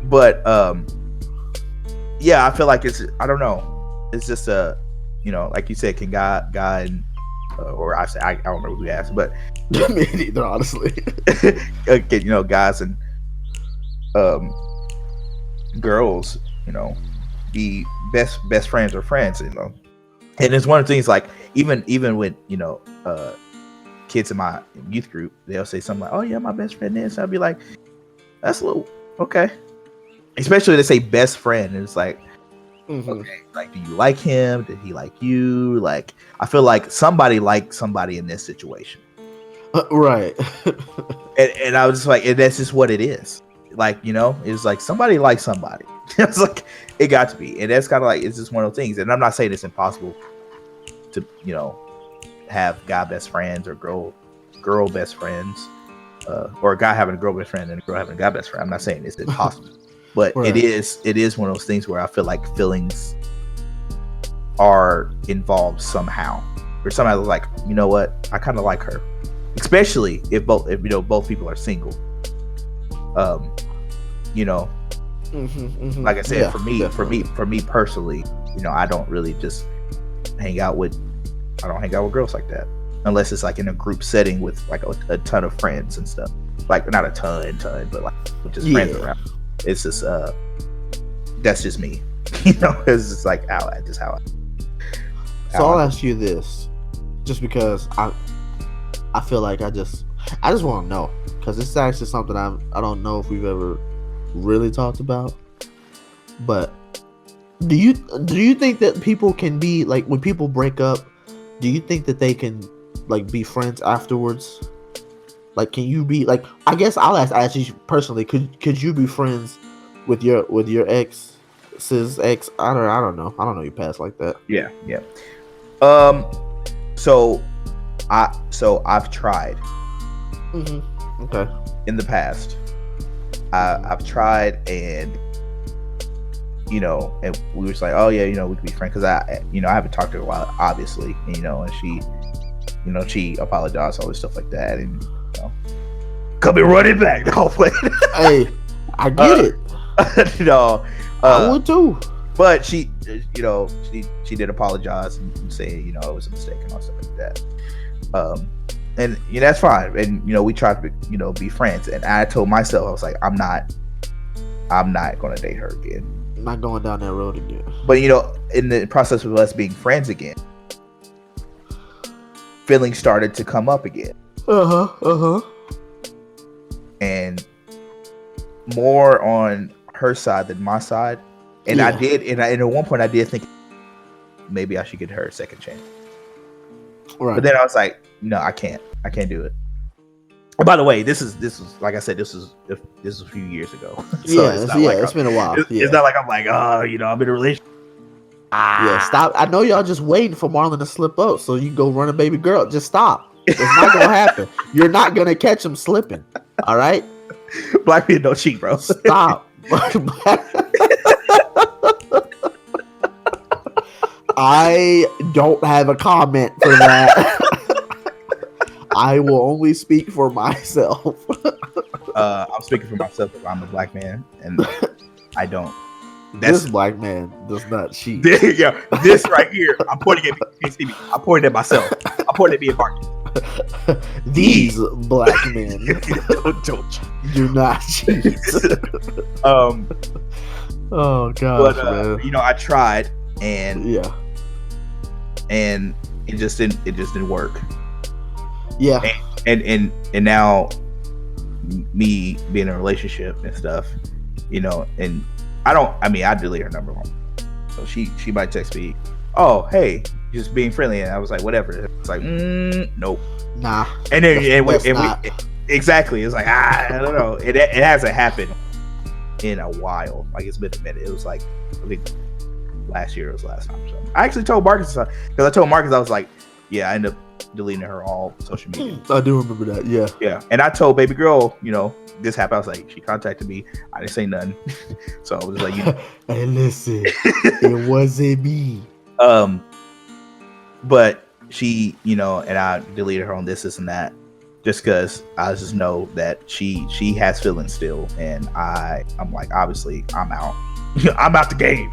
But yeah, I feel like I don't know. It's just you know, like you said, can God and or I don't remember who asked, but me neither, honestly. You know, guys and girls, you know, be best friends or friends, you know. And it's one of the things, like even with, you know, kids in my youth group, they'll say something like, oh yeah, my best friend is. I'll be like, that's a little okay. Especially when they say best friend, and it's like, okay, like, do you like him? Did he like you? Like, I feel like somebody liked somebody in this situation, right? and I was just like, and that's just what it is. Like, you know, it's like somebody likes somebody. It's like, it got to be, and that's kind of like, it's just one of those things. And I'm not saying it's impossible to, you know, have guy best friends or girl best friends, or a guy having a girl best friend and a girl having a guy best friend. I'm not saying it's impossible, but right. it is one of those things where I feel like feelings are involved somehow, or somebody's like, you know what, I kind of like her, especially if you know, both people are single. You know, like I said, yeah, for me personally, you know, I don't really just hang out with girls like that, unless it's like in a group setting with like a ton of friends and stuff. Like, not a ton, but like just friends around. It's just that's just me. You know, it's just like how I. So I'll ask you this, just because I feel like I just want to know, because it's actually something I don't know if we've ever really talked about. But do you think that people can be like, when people break up, do you think that they can like be friends afterwards? Like, can you be like, I guess I'll ask you personally, could you be friends with your ex's ex? I don't know your past like that. Yeah. So I've tried. Okay. In the past, I've tried, and you know, and we were just like, oh yeah, you know, we could be friends, because I haven't talked to her in a while, obviously, and, you know, and she apologized, all this stuff like that, and, you know, coming running back. No, hey, I get it. No, I would too. But she, you know, she did apologize and say, you know, it was a mistake and all stuff like that. And you know, that's fine. And, you know, we tried to, you know, be friends. And I told myself, I was like, I'm not going to date her again. I'm not going down that road again. But, you know, in the process of us being friends again, feelings started to come up again. And more on her side than my side. And yeah. And at one point I did think maybe I should get her a second chance. Right. But then I was like, no, I can't do it. And by the way, this is like I said, this is a few years ago. So it's been a while. It's not like I'm like, oh, you know, I'm in a relationship. Yeah, stop. I know y'all just waiting for Marlon to slip up so you can go run a baby girl. Just stop. It's not gonna happen. You're not gonna catch him slipping. All right. Black people don't cheat, bro. Stop. I don't have a comment for that. I will only speak for myself. I'm speaking for myself because I'm a black man, and I don't This black man does not cheat. This right here. I'm pointing at me. You can't see me. I'm pointing at myself. I'm pointing at me and Mark. These black men don't do not cheat. Oh gosh, man. You know, I tried, and yeah, and it just didn't work. Yeah, and now me being in a relationship and stuff, you know, and I delete her number one. So she might text me, oh hey, just being friendly, and I was like, whatever. It's like, nope, nah. And then we exactly. It's like, I don't know. It hasn't happened in a while. Like, it's been a minute. It was like, I think last year was the last time. So I actually told Marcus, because I told Marcus, I was like, yeah, I ended up deleting her all social media. I do remember that. Yeah. And I told baby girl, you know, this happened. I was like, she contacted me. I didn't say nothing. So I was like, you know. Hey, listen, it wasn't me. But she, you know, and I deleted her on this and that, just because I just know that she has feelings still, and I'm like, obviously I'm out. I'm out the game.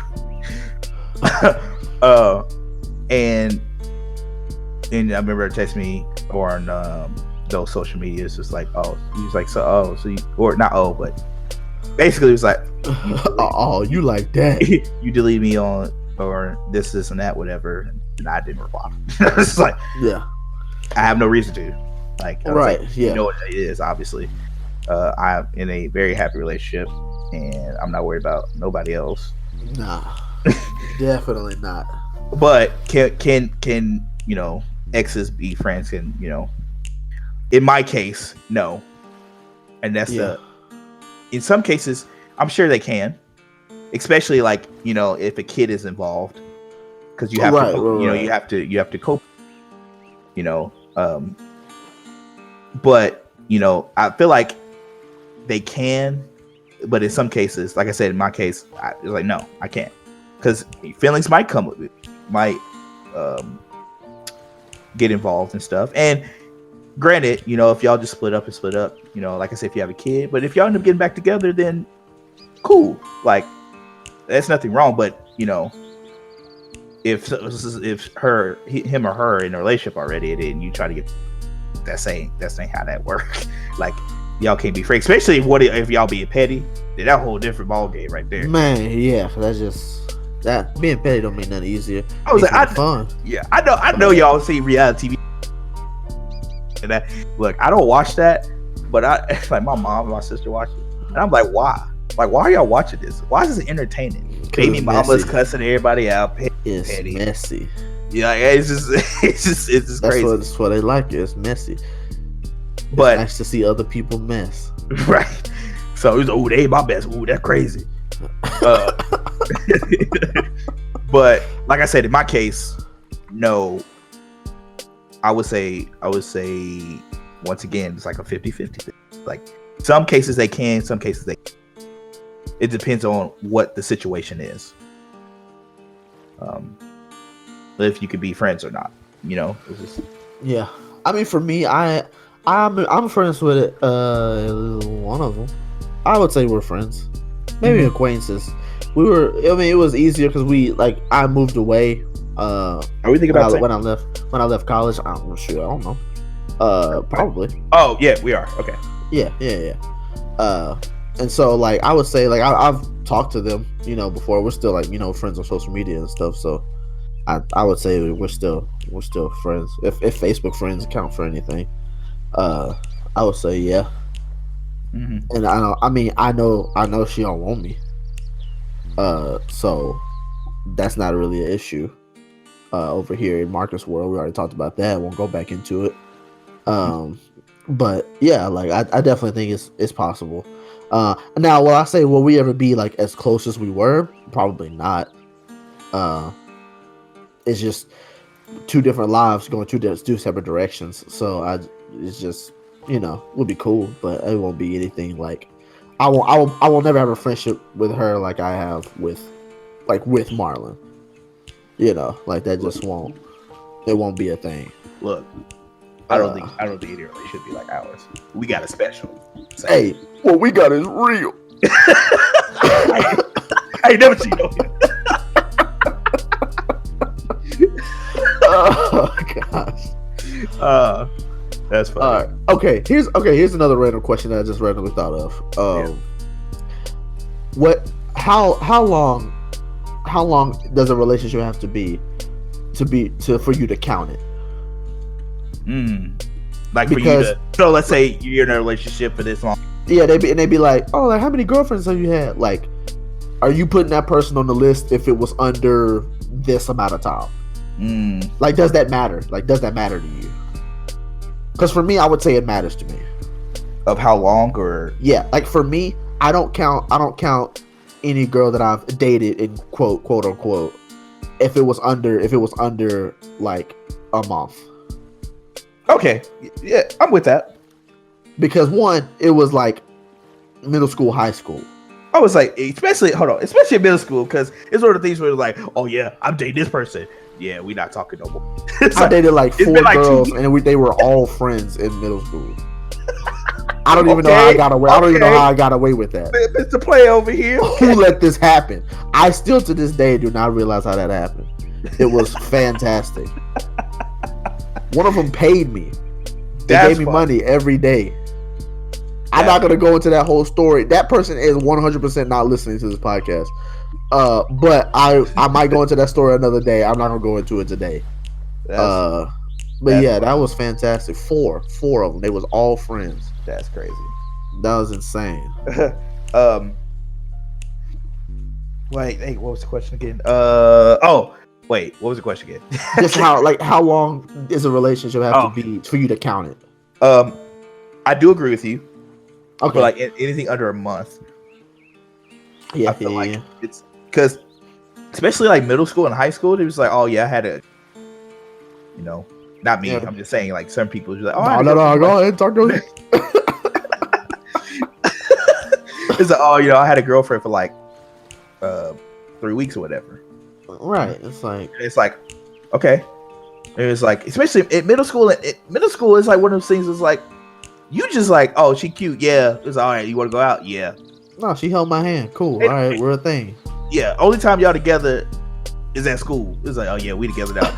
And I remember her texting me on those social medias, just like, oh, he was like, so you, or not, but basically it was like, you like that? You delete me on or this and that, whatever, and I didn't reply. It's like, yeah, I have no reason to. Like, right? Like, yeah, you know what it is. Obviously, I'm in a very happy relationship, and I'm not worried about nobody else. Nah, definitely not. But can you know, exes be friends? And you know, in my case, no. And that's in some cases, I'm sure they can, especially like, you know, if a kid is involved, because you have to, you know, you have to cope. You know, but you know, I feel like they can, but in some cases, like I said, in my case, I was like, no, I can't, because feelings might come with it, might get involved and stuff. And granted, you know, if y'all just split up, you know, like I said, if you have a kid, but if y'all end up getting back together, then cool, like that's nothing wrong. But you know, if him or her in a relationship already, and then you try to get, that's ain't how that works. Like, y'all can't be friends, especially if y'all being petty. Then that whole different ball game right there, man. Yeah, that's just that being petty don't make nothing easier. I was like, fun. Yeah, I know y'all see reality TV. And that, look, I don't watch that, but like my mom and my sister watch it, and I'm like, why? Like, why are y'all watching this? Why is this entertaining? Baby mama's cussing everybody out. It's petty. Messy. Yeah, it's just crazy. That's what they like. It's messy. But it's nice to see other people mess. Right. So he's like, "Ooh, they ain't my best. Ooh, that's crazy." But like I said, in my case, no. I would say once again, it's like a 50-50. Like, some cases they can, some cases they can't. It depends on what the situation is. If you could be friends or not, you know. Yeah, I mean, for me, I'm friends with one of them. I would say we're friends, maybe acquaintances. We were. I mean, it was easier because I moved away. Are we thinking about when I left college? I'm sure. I don't know. Probably. Oh yeah, we are. Okay. Yeah. And so like I would say like I've talked to them, you know, before. We're still like, you know, friends on social media and stuff. So I would say we're still friends. If Facebook friends count for anything, I would say yeah. Mm-hmm. And I know she don't want me. So that's not really an issue. Over here in Marcus' world, we already talked about that. I won't go back into it. But yeah, like I definitely think it's possible. Now, will I say will we ever be like as close as we were? Probably not. It's just two different lives going two separate directions. So it's just, you know, would be cool, but it won't be anything like I will never have a friendship with her like I have with Marlon. You know, like that just won't. It won't be a thing. Look, I don't think any relationship should be like ours. We got a special. So. Hey, what we got is real. I ain't never seen no. Oh gosh. That's funny. Okay. Here's another random question that I just randomly thought of. How long does a relationship have to be for you to count it? Like because, for you to, so let's say you're in a relationship for this long. Yeah, they'd be like, oh, like how many girlfriends have you had? Like, are you putting that person on the list if it was under this amount of time? Like, does that matter? Like, does that matter to you? Because for me, I would say it matters to me. Of how long, or like for me, I don't count any girl that I've dated in quote unquote if it was under like a month. Okay, yeah, I'm with that. Because one, it was like middle school, high school. I was like, especially in middle school, because it's one of the things where it's like, oh yeah, I'm dating this person. Yeah, we not talking no more. I dated like 4 girls, and they were all friends in middle school. I don't even know how I got away. I don't even know how I got away with that. Mr. Play over here. Who let this happen? I still to this day do not realize how that happened. It was fantastic. One of them paid me. They gave me money every day. I'm not going to go into that whole story. That person is 100% not listening to this podcast. But I might go into that story another day. I'm not going to go into it today. But yeah, that was fantastic. Four of them. They was all friends. That's crazy. That was insane. Wait, hey, what was the question again? Wait, what was the question again? Just how long does a relationship have to be for you to count it? I do agree with you. Okay. But like anything under a month. Yeah, I feel like it's because especially like middle school and high school, it was like, oh yeah, I had a, not me. Yeah. I'm just saying like some people just like, oh, no, go ahead, talk to me. It's like, oh, I had a girlfriend for like 3 weeks or whatever. Right. It's like okay. It was like, especially in middle school. Middle school is like one of those things. It's like you just like, oh, she cute, yeah. It's all right. You want to go out, yeah. No, she held my hand. Cool. All right, we're a thing. Yeah. Only time y'all together is at school. It's like, oh yeah, we together now.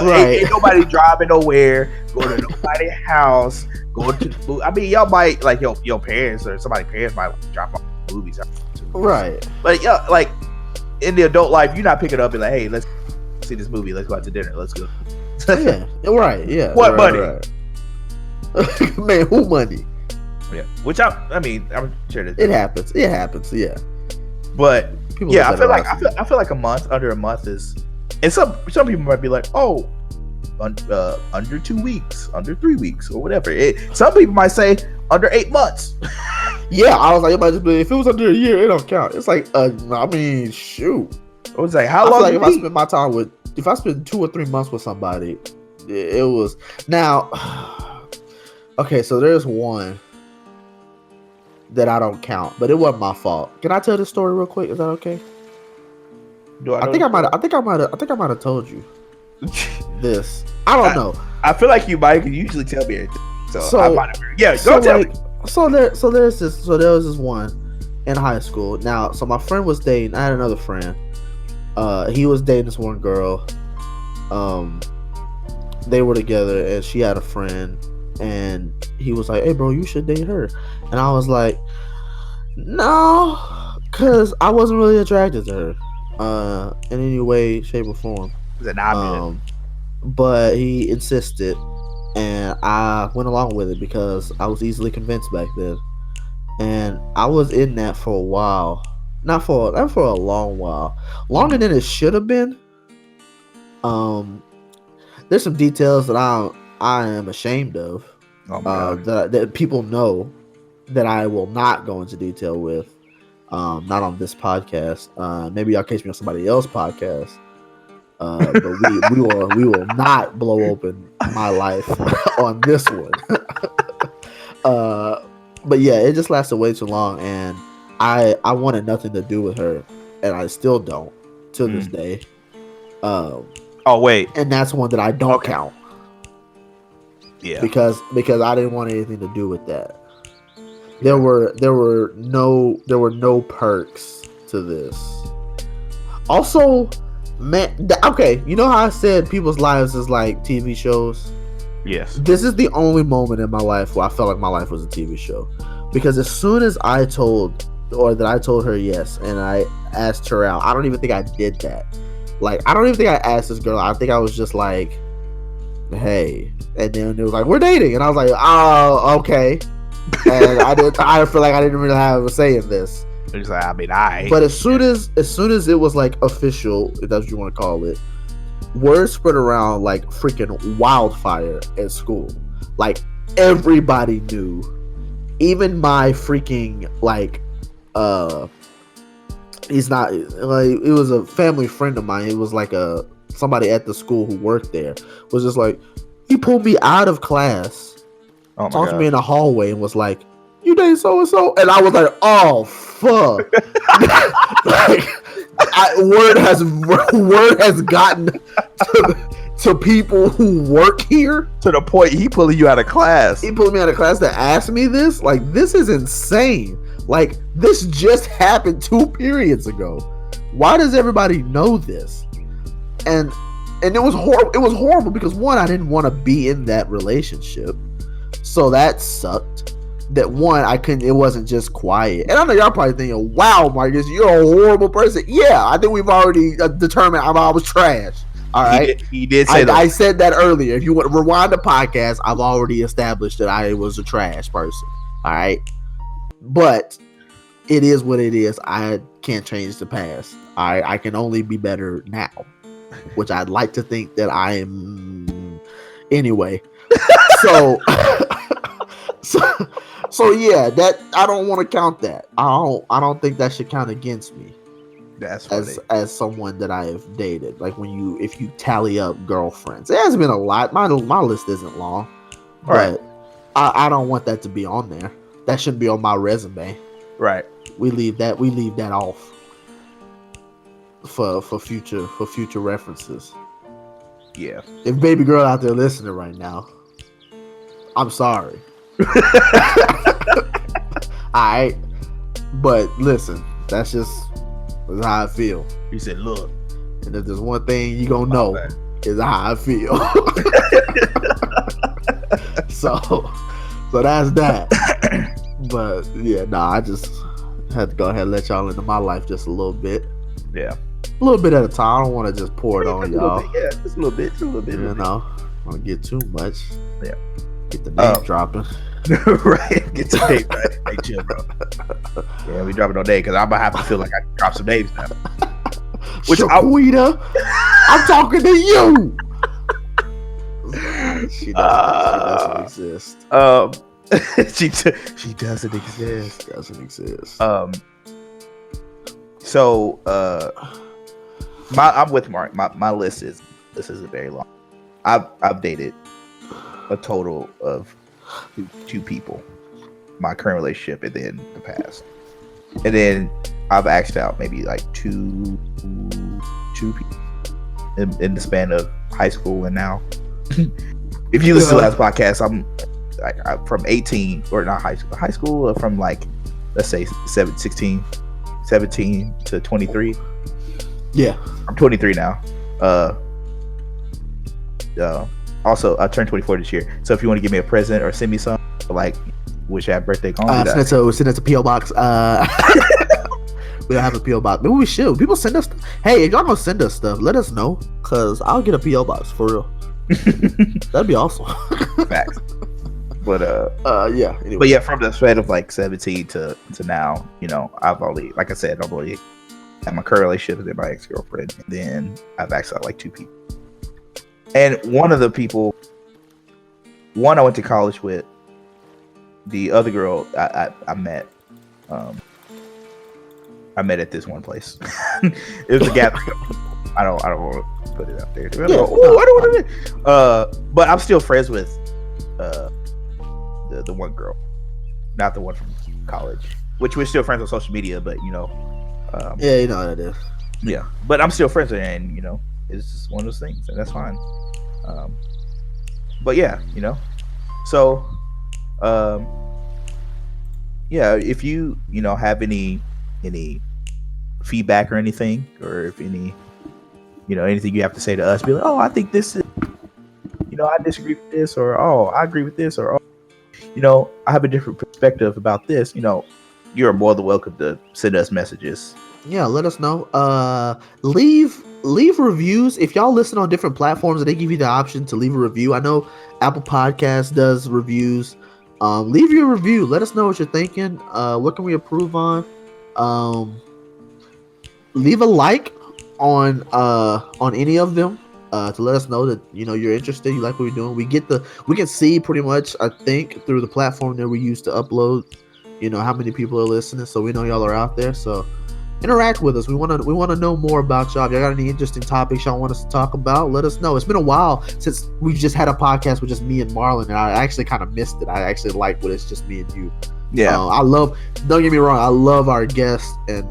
Right. Ain't nobody driving nowhere, going to nobody's house, going to. I mean, y'all might like your parents or somebody's parents might drop off movies. Right. But yeah, like in the adult life, you're not picking up and like, hey, let's see this movie. Let's go out to dinner. Let's go. Yeah. Right. Yeah. What money? Right. Man, who money? Yeah. Which I'm sure that it happens. It happens. Yeah. But people I feel like a month, under a month is, and some people might be like, oh, under 2 weeks, under 3 weeks, or whatever. Some people might say under 8 months. Yeah, I was like, it might just be, if it was under a year, it don't count. It's like, I mean, shoot. I was like, how long? Like if I spend 2 or 3 months with somebody, it was now. Okay, so there's one that I don't count, but it wasn't my fault. Can I tell this story real quick? Is that okay? I think I might have told you this. I don't know. I feel like you might. You usually tell me everything. So I might have. Yeah, go tell me. So there was this one in high school. Now, so my friend was dating. I had another friend. He was dating this one girl. They were together, and she had a friend. And he was like, hey bro, you should date her. And I was like, no, because I wasn't really attracted to her in any way, shape, or form. But he insisted, and I went along with it because I was easily convinced back then. And I was in that for a while. Not for a long while. Longer than it should have been. There's some details that I am ashamed of, that people know that I will not go into detail with, not on this podcast. Maybe y'all catch me on somebody else's podcast, but we will not blow open my life on this one. But yeah, it just lasted way too long, and I wanted nothing to do with her, and I still don't to this day. Oh wait, and that's one that I don't count. Yeah, because I didn't want anything to do with that. There were no perks to this. Also, man, okay, you know how I said people's lives is like TV shows? Yes. This is the only moment in my life where I felt like my life was a TV show. Because as soon as I told her yes, and I asked her out, I don't even think I did that. Like, I don't even think I asked this girl. I think I was just like, hey. And then it was like, we're dating. And I was like, oh, okay. And I feel like I didn't really have a say in this. It's like, I mean, But as soon as it was like official, if that's what you want to call it, word spread around like freaking wildfire at school. Like, everybody knew. Even my freaking like he's not like, it was a family friend of mine. It was like somebody at the school who worked there was just like, he pulled me out of class, talked to me in the hallway, and was like, "You date so and so," and I was like, "Oh fuck!" Like, word has gotten to people who work here, to the point he pulling you out of class. He pulled me out of class to ask me this. Like, this is insane. Like, this just happened 2 periods ago. Why does everybody know this? And it was horrible. It was horrible because, one, I didn't want to be in that relationship, so that sucked. That one, I couldn't. It wasn't just quiet. And I know y'all probably thinking, "Wow, Marcus, you're a horrible person." Yeah, I think we've already determined I was trash. All right, he did say that. I said that earlier. If you want to rewind the podcast, I've already established that I was a trash person. All right, but it is what it is. I can't change the past. I can only be better now, which I'd like to think that I am. Anyway, so yeah, that I don't want to count that. I don't think that should count against me. That's as someone that I have dated. Like, if you tally up girlfriends, it hasn't been a lot. My list isn't long, but I don't want that to be on there. That shouldn't be on my resume. Right. We leave that off for future references. Yeah. If baby girl out there listening right now, I'm sorry. Alright. But listen, that's how I feel. He said, look. And if there's one thing you gonna know, is how I feel. So that's that. But yeah, I just had to go ahead and let y'all into my life just a little bit. Yeah. A little bit at a time. I don't want to just pour it on y'all. Yeah, just a little bit. You know, I don't get too much. Yeah. Get the name dropping. Right. Get the name right. Hey, chill, bro. Yeah, we dropping all day because I'm gonna have to feel like I can drop some names now. Which Shaquita, I'm talking to you. She doesn't exist. She doesn't exist. Doesn't exist. So I'm with Mark. My list is very long. I've dated a total of two people, my current relationship and then the past, and then I've asked out maybe like two people in the span of high school and now. If you listen to the last podcast, I'm from 18 or not high school from like, let's say 17 to 23. Yeah, I'm 23 now. Also, I turned 24 this year. So if you want to give me a present or send me something, like, wish I had birthday, send it to PO box. We don't have a PO box. Maybe we should. People send us. Hey, if y'all gonna send us stuff, let us know, cause I'll get a PO box for real. That'd be awesome. Facts. But yeah. Anyway. But yeah, from the span of like 17 to now, you know, I've only had my current relationship with my ex-girlfriend, and then I've actually had like 2 people. And one of the people, I went to college with. The other girl I met, at this one place. It was a gap. I don't want to put it out there. Yeah, I don't want to. But I'm still friends with the one girl, not the one from college. Which we're still friends on social media, but you know. Yeah, you know how that is. Yeah, but I'm still friends with her, and you know, it's just one of those things, and that's fine. But yeah, you know, so yeah, if you know have any feedback or anything, or if any, anything you have to say to us, be like, oh, I think this is, I disagree with this, or oh, I agree with this, or oh, I have a different perspective about this. You're more than welcome to send us messages. Yeah, let us know. Leave reviews if y'all listen on different platforms and they give you the option to leave a review. I know Apple Podcasts does reviews. Leave your review. Let us know what you're thinking. What can we improve on? Leave a like on any of them to let us know that you're interested. You like what we're doing. We can see pretty much, I think, through the platform that we use to upload. How many people are listening, so we know y'all are out there. So interact with us. We want to know more about y'all. If y'all got any interesting topics y'all want us to talk about, let us know. It's been a while since we just had a podcast with just me and Marlon, and I actually kind of missed it. I actually like when it's just me and you. Yeah, don't get me wrong, I love our guests, and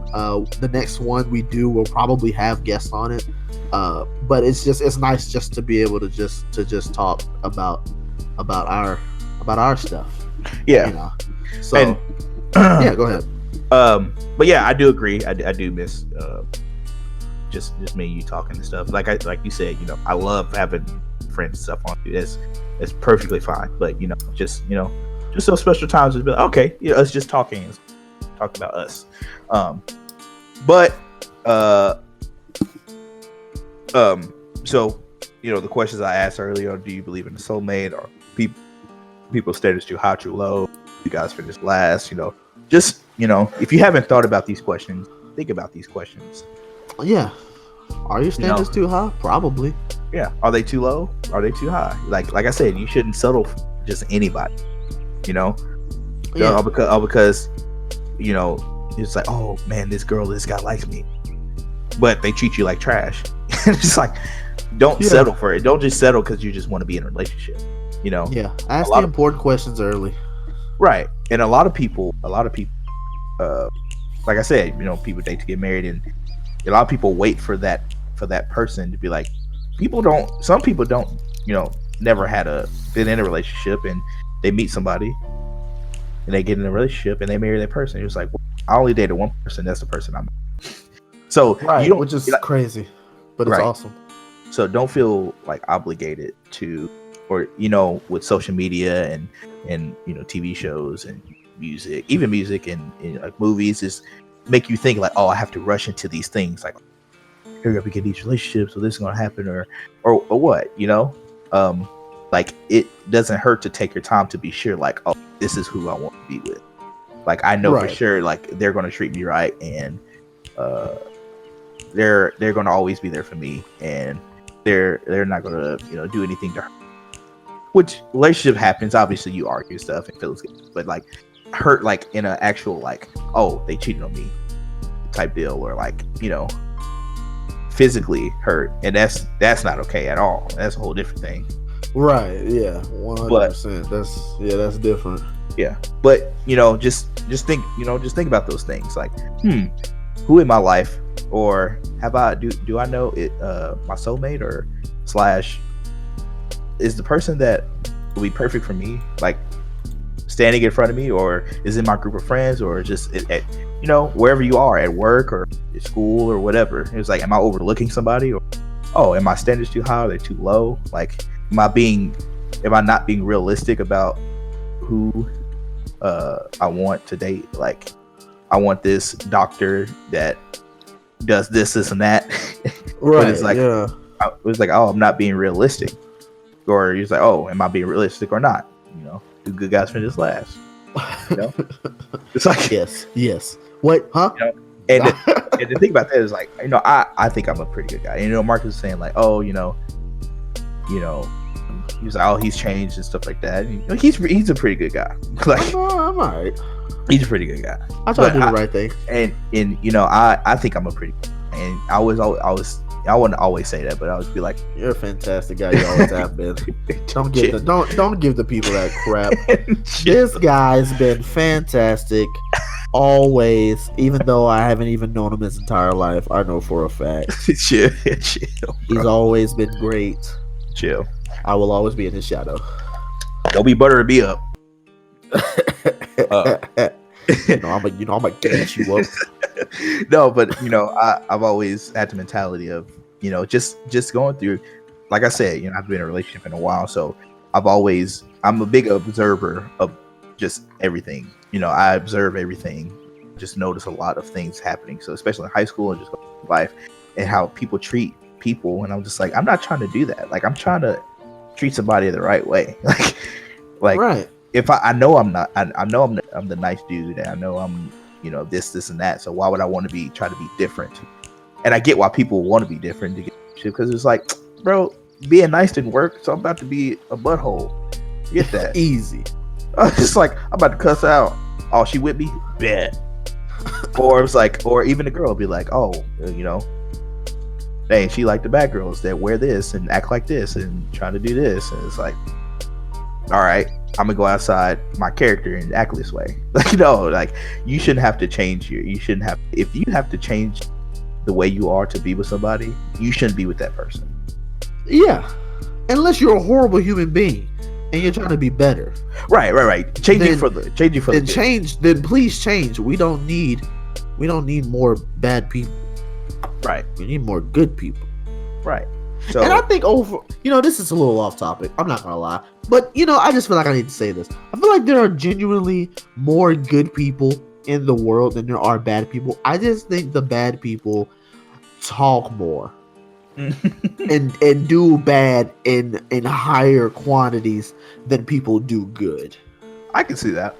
the next one we do will probably have guests on it. But it's nice just to be able to just talk about our stuff. Yeah. So yeah, go ahead. But yeah, I do agree. I do miss just me and you talking and stuff. Like you said, I love having friends and stuff on you. It's perfectly fine. But just those special times to be like, okay, us just talking about us. So the questions I asked earlier: do you believe in a soulmate, or people's status too high, too low? You guys finished last. Just if you haven't thought about these questions, think about these questions. Yeah. Are your standards too high? Probably. Yeah. Are they too low? Are they too high? Like I said, you shouldn't settle for just anybody. Yeah. All because it's like, oh man, this guy likes me, but they treat you like trash. It's like, don't settle for it. Don't just settle because you just want to be in a relationship. Yeah. Ask the important questions early. Right. And a lot of people, like I said, people date to get married, and a lot of people wait for that person to be like, some people don't, never been in a relationship, and they meet somebody and they get in a relationship and they marry that person. It's like, well, I only dated one person. That's the person I'm. So right, which is crazy, but it's awesome. So don't feel like obligated to, or with social media and TV shows and music, even music and like movies, is make you think like, oh, I have to rush into these things, like hurry up and get these relationships, or this is gonna happen, or what, like it doesn't hurt to take your time to be sure, like, oh, this is who I want to be with. Like I know for sure, like they're gonna treat me right, and they're gonna always be there for me, and they're not gonna do anything to hurt. Which relationship happens, obviously you argue stuff and feels good, but like hurt like in an actual like, oh, they cheated on me type deal, or like physically hurt, and that's not okay at all. That's a whole different thing. Right. Yeah. 100%. That's different. Yeah. But just think about those things, like who in my life, or have I do I know it my soulmate, or / is the person that will be perfect for me, like standing in front of me, or is in my group of friends, or just at wherever you are, at work or at school or whatever. It's like, am I overlooking somebody, or am my standards too high, or they're too low? Like am I not being realistic about who I want to date? Like I want this doctor that does this and that. Right. But it's like, it was like, oh, I'm not being realistic. Or he's like, oh, am I being realistic or not? Do good guys finish last? It's like, yes. What? Huh? And the thing about that is like, I think I'm a pretty good guy. Mark was saying like, oh, he was like, oh, he's changed and stuff like that. And, he's a pretty good guy. Like, I'm alright. He's a pretty good guy. I try to do the right thing. And I think I'm a pretty good guy. And I wouldn't always say that, but I would be like, you're a fantastic guy. You always have been. Don't give the people that crap. This guy's been fantastic always, even though I haven't even known him his entire life. I know for a fact. Chill, he's always been great. Chill. I will always be in his shadow. Don't be buttering me up. I'm gonna gas you up. No, but I've always had the mentality of just going through. Like I said, I've been in a relationship in a while, so I'm a big observer of just everything. I observe everything, just notice a lot of things happening. So especially in high school and just life and how people treat people, and I'm just like, I'm not trying to do that. Like, I'm trying to treat somebody the right way. like Right. if I know I'm not, I know I'm the nice dude, and I know I'm this and that. So why would I want to try to be different? And I get why people want to be different, because it's like, bro, being nice didn't work, so I'm about to be a butthole. Get that? Easy. It's like, I'm about to cuss out. Oh, she with me? Bet. Or it's like, or even the girl will be like, oh, dang, she like the bad girls that wear this and act like this and trying to do this. And it's like, all right, I'm gonna go outside my character and act this way. Like, you shouldn't have to change if you have to change the way you are to be with somebody, you shouldn't be with that person. Yeah. Unless you're a horrible human being and you're trying to be better. Right. Changing for the then please change. We don't need more bad people. Right. We need more good people. Right. So, and I think this is a little off topic. I'm not gonna lie, but I just feel like I need to say this. I feel like there are genuinely more good people in the world than there are bad people. I just think the bad people talk more and do bad in higher quantities than people do good. I can see that.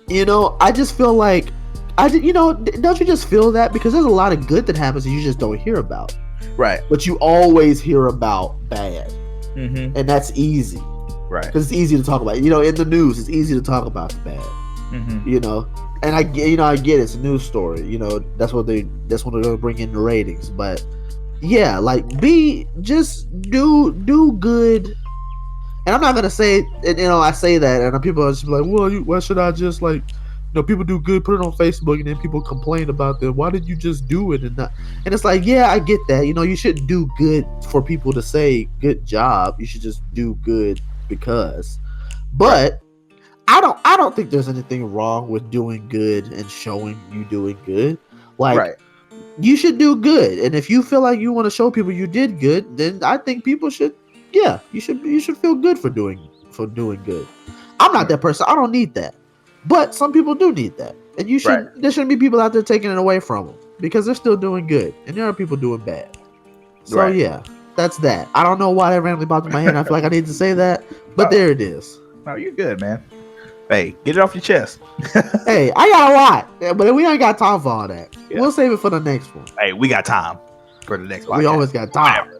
I just feel like don't you just feel that? Because there's a lot of good that happens that you just don't hear about. Right. But you always hear about bad. Mm-hmm. And that's easy. Right. Because it's easy to talk about. In the news, it's easy to talk about the bad. Mm-hmm. And I get it's a news story. That's what they're going to bring in the ratings. But yeah, like just do good. And I'm not gonna say, I say that, and people are just like, well, why should I just like, people do good, put it on Facebook, and then people complain about them. Why did you just do it and not? And it's like, yeah, I get that. You shouldn't do good for people to say good job. You should just do good because. But I don't think there's anything wrong with doing good and showing you doing good. Like, right. You should do good, and if you feel like you want to show people you did good, then I think people should. Yeah, you should feel good for doing good. I'm not that person. I don't need that. But some people do need that, and there shouldn't be people out there taking it away from them because they're still doing good, and there are people doing bad. So yeah, that's that. I don't know why that randomly popped in my head. I feel like I need to say that, but there it is. Oh, you're good, man. Hey, get it off your chest. Hey, I got a lot, but we ain't got time for all that. Yeah. We'll save it for the next one. Hey, we got time for the next one. We always got time.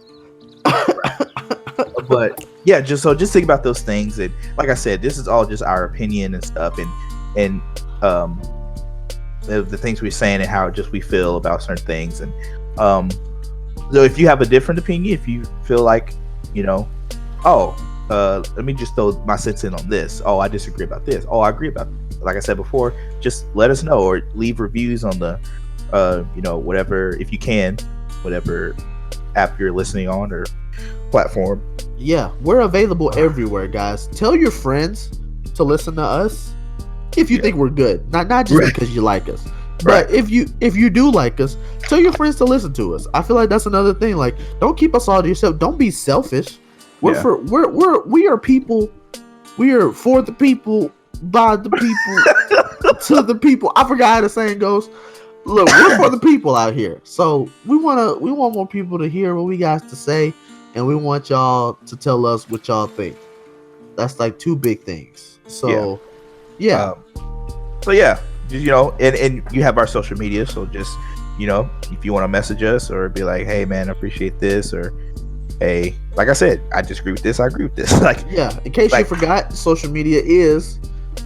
But yeah, just think about those things, and like I said, this is all just our opinion and stuff, and the things we're saying and how just we feel about certain things. And so if you have a different opinion, if you feel like let me just throw my sense in on this, I disagree about this, I agree about it. Like I said before, just let us know or leave reviews on the whatever, if you can, whatever app you're listening on or platform. Yeah, we're available everywhere, guys. Tell your friends to listen to us if you think we're good, not just because you like us, but if you do like us, tell your friends to listen to us. I feel like that's another thing. Like, don't keep us all to yourself. Don't be selfish. We are people. We are for the people, by the people, to the people. I forgot how the saying goes. Look, we're for the people out here, so we want more people to hear what we got to say. And we want y'all to tell us what y'all think. That's like two big things. So, yeah. And you have our social media. So just, if you want to message us or be like, hey, man, I appreciate this. Or, hey, like I said, I disagree with this. I agree with this. Like, yeah. In case you forgot, social media is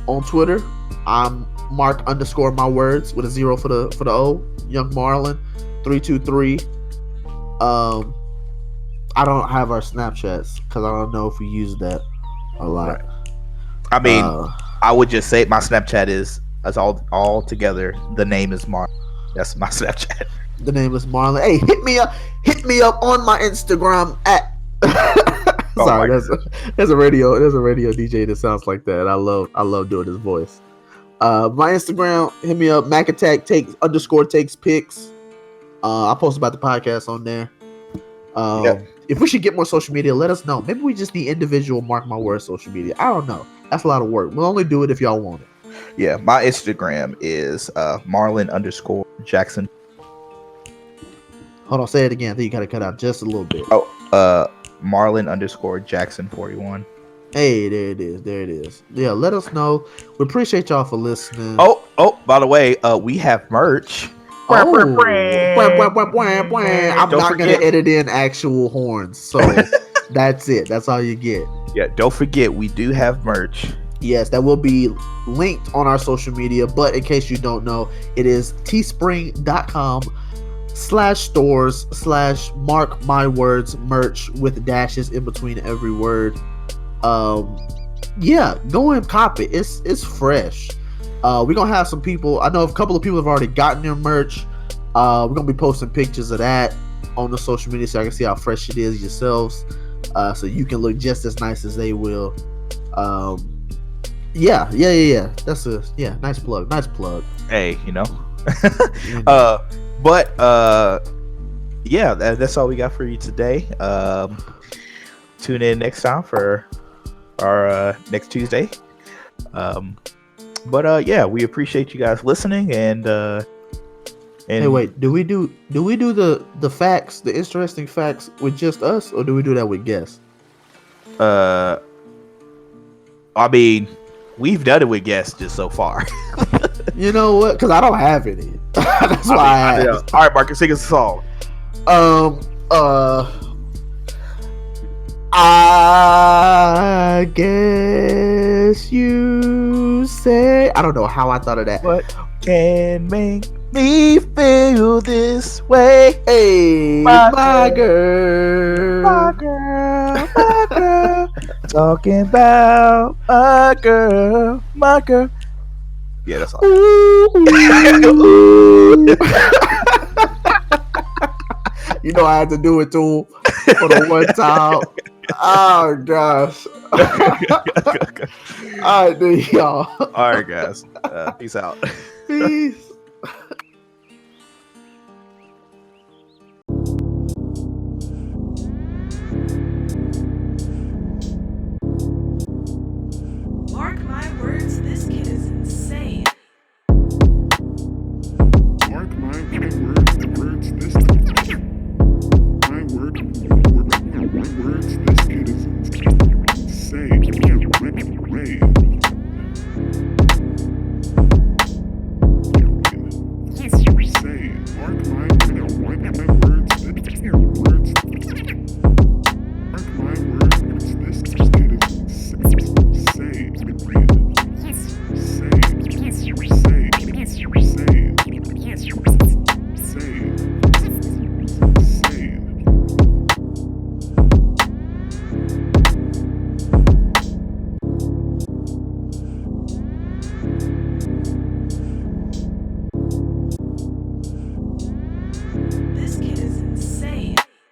on Twitter. I'm Marc_my_words with a 0 for the O. Young Marlon 323. I don't have our Snapchats because I don't know if we use that a lot. Right. I mean, I would just say my Snapchat is all together. The name is Mark. That's my Snapchat. The name is Marlon. Hey, hit me up on my Instagram at. Sorry, there's a radio DJ that sounds like that. I love doing his voice. My Instagram, hit me up. Mac Attack takes pics. I post about the podcast on there. If we should get more social media, let us know. Maybe we just need individual Mark My Words social media. I don't know. That's a lot of work. We'll only do it if y'all want it. Yeah, my Instagram is Marlon_Jackson. Hold on, say it again. I think you gotta cut out just a little bit. Marlon_Jackson41. Hey, there it is. Yeah, let us know. We appreciate y'all for listening. Oh, by the way, we have merch. I'm not gonna edit in actual horns, so that's it. That's all you get. Yeah, don't forget we do have merch. Yes, that will be linked on our social media, but in case you don't know, it is teespring.com/stores/Mark My Words merch with dashes in between every word. Yeah, go and cop it. It's fresh. We're gonna have some people. I know a couple of people have already gotten their merch. We're gonna be posting pictures of that on the social media so I can see how fresh it is yourselves. So you can look just as nice as they will. Yeah. That's nice plug. Hey, that's all we got for you today. Tune in next time for our next Tuesday. We appreciate you guys listening and hey, wait, do we do the facts, the interesting facts with just us, or do we do that with guests? I mean, we've done it with guests just so far. You know what? Because I don't have any. That's why I asked. All right, Marcus, sing us a song. I guess you say. I don't know how I thought of that. What can make me feel this way? Hey, my girl. Talking about my girl. Yeah, that's all. You know I had to do it to him for the one time. Oh gosh. All right, y'all. All right, guys. Peace out. Peace.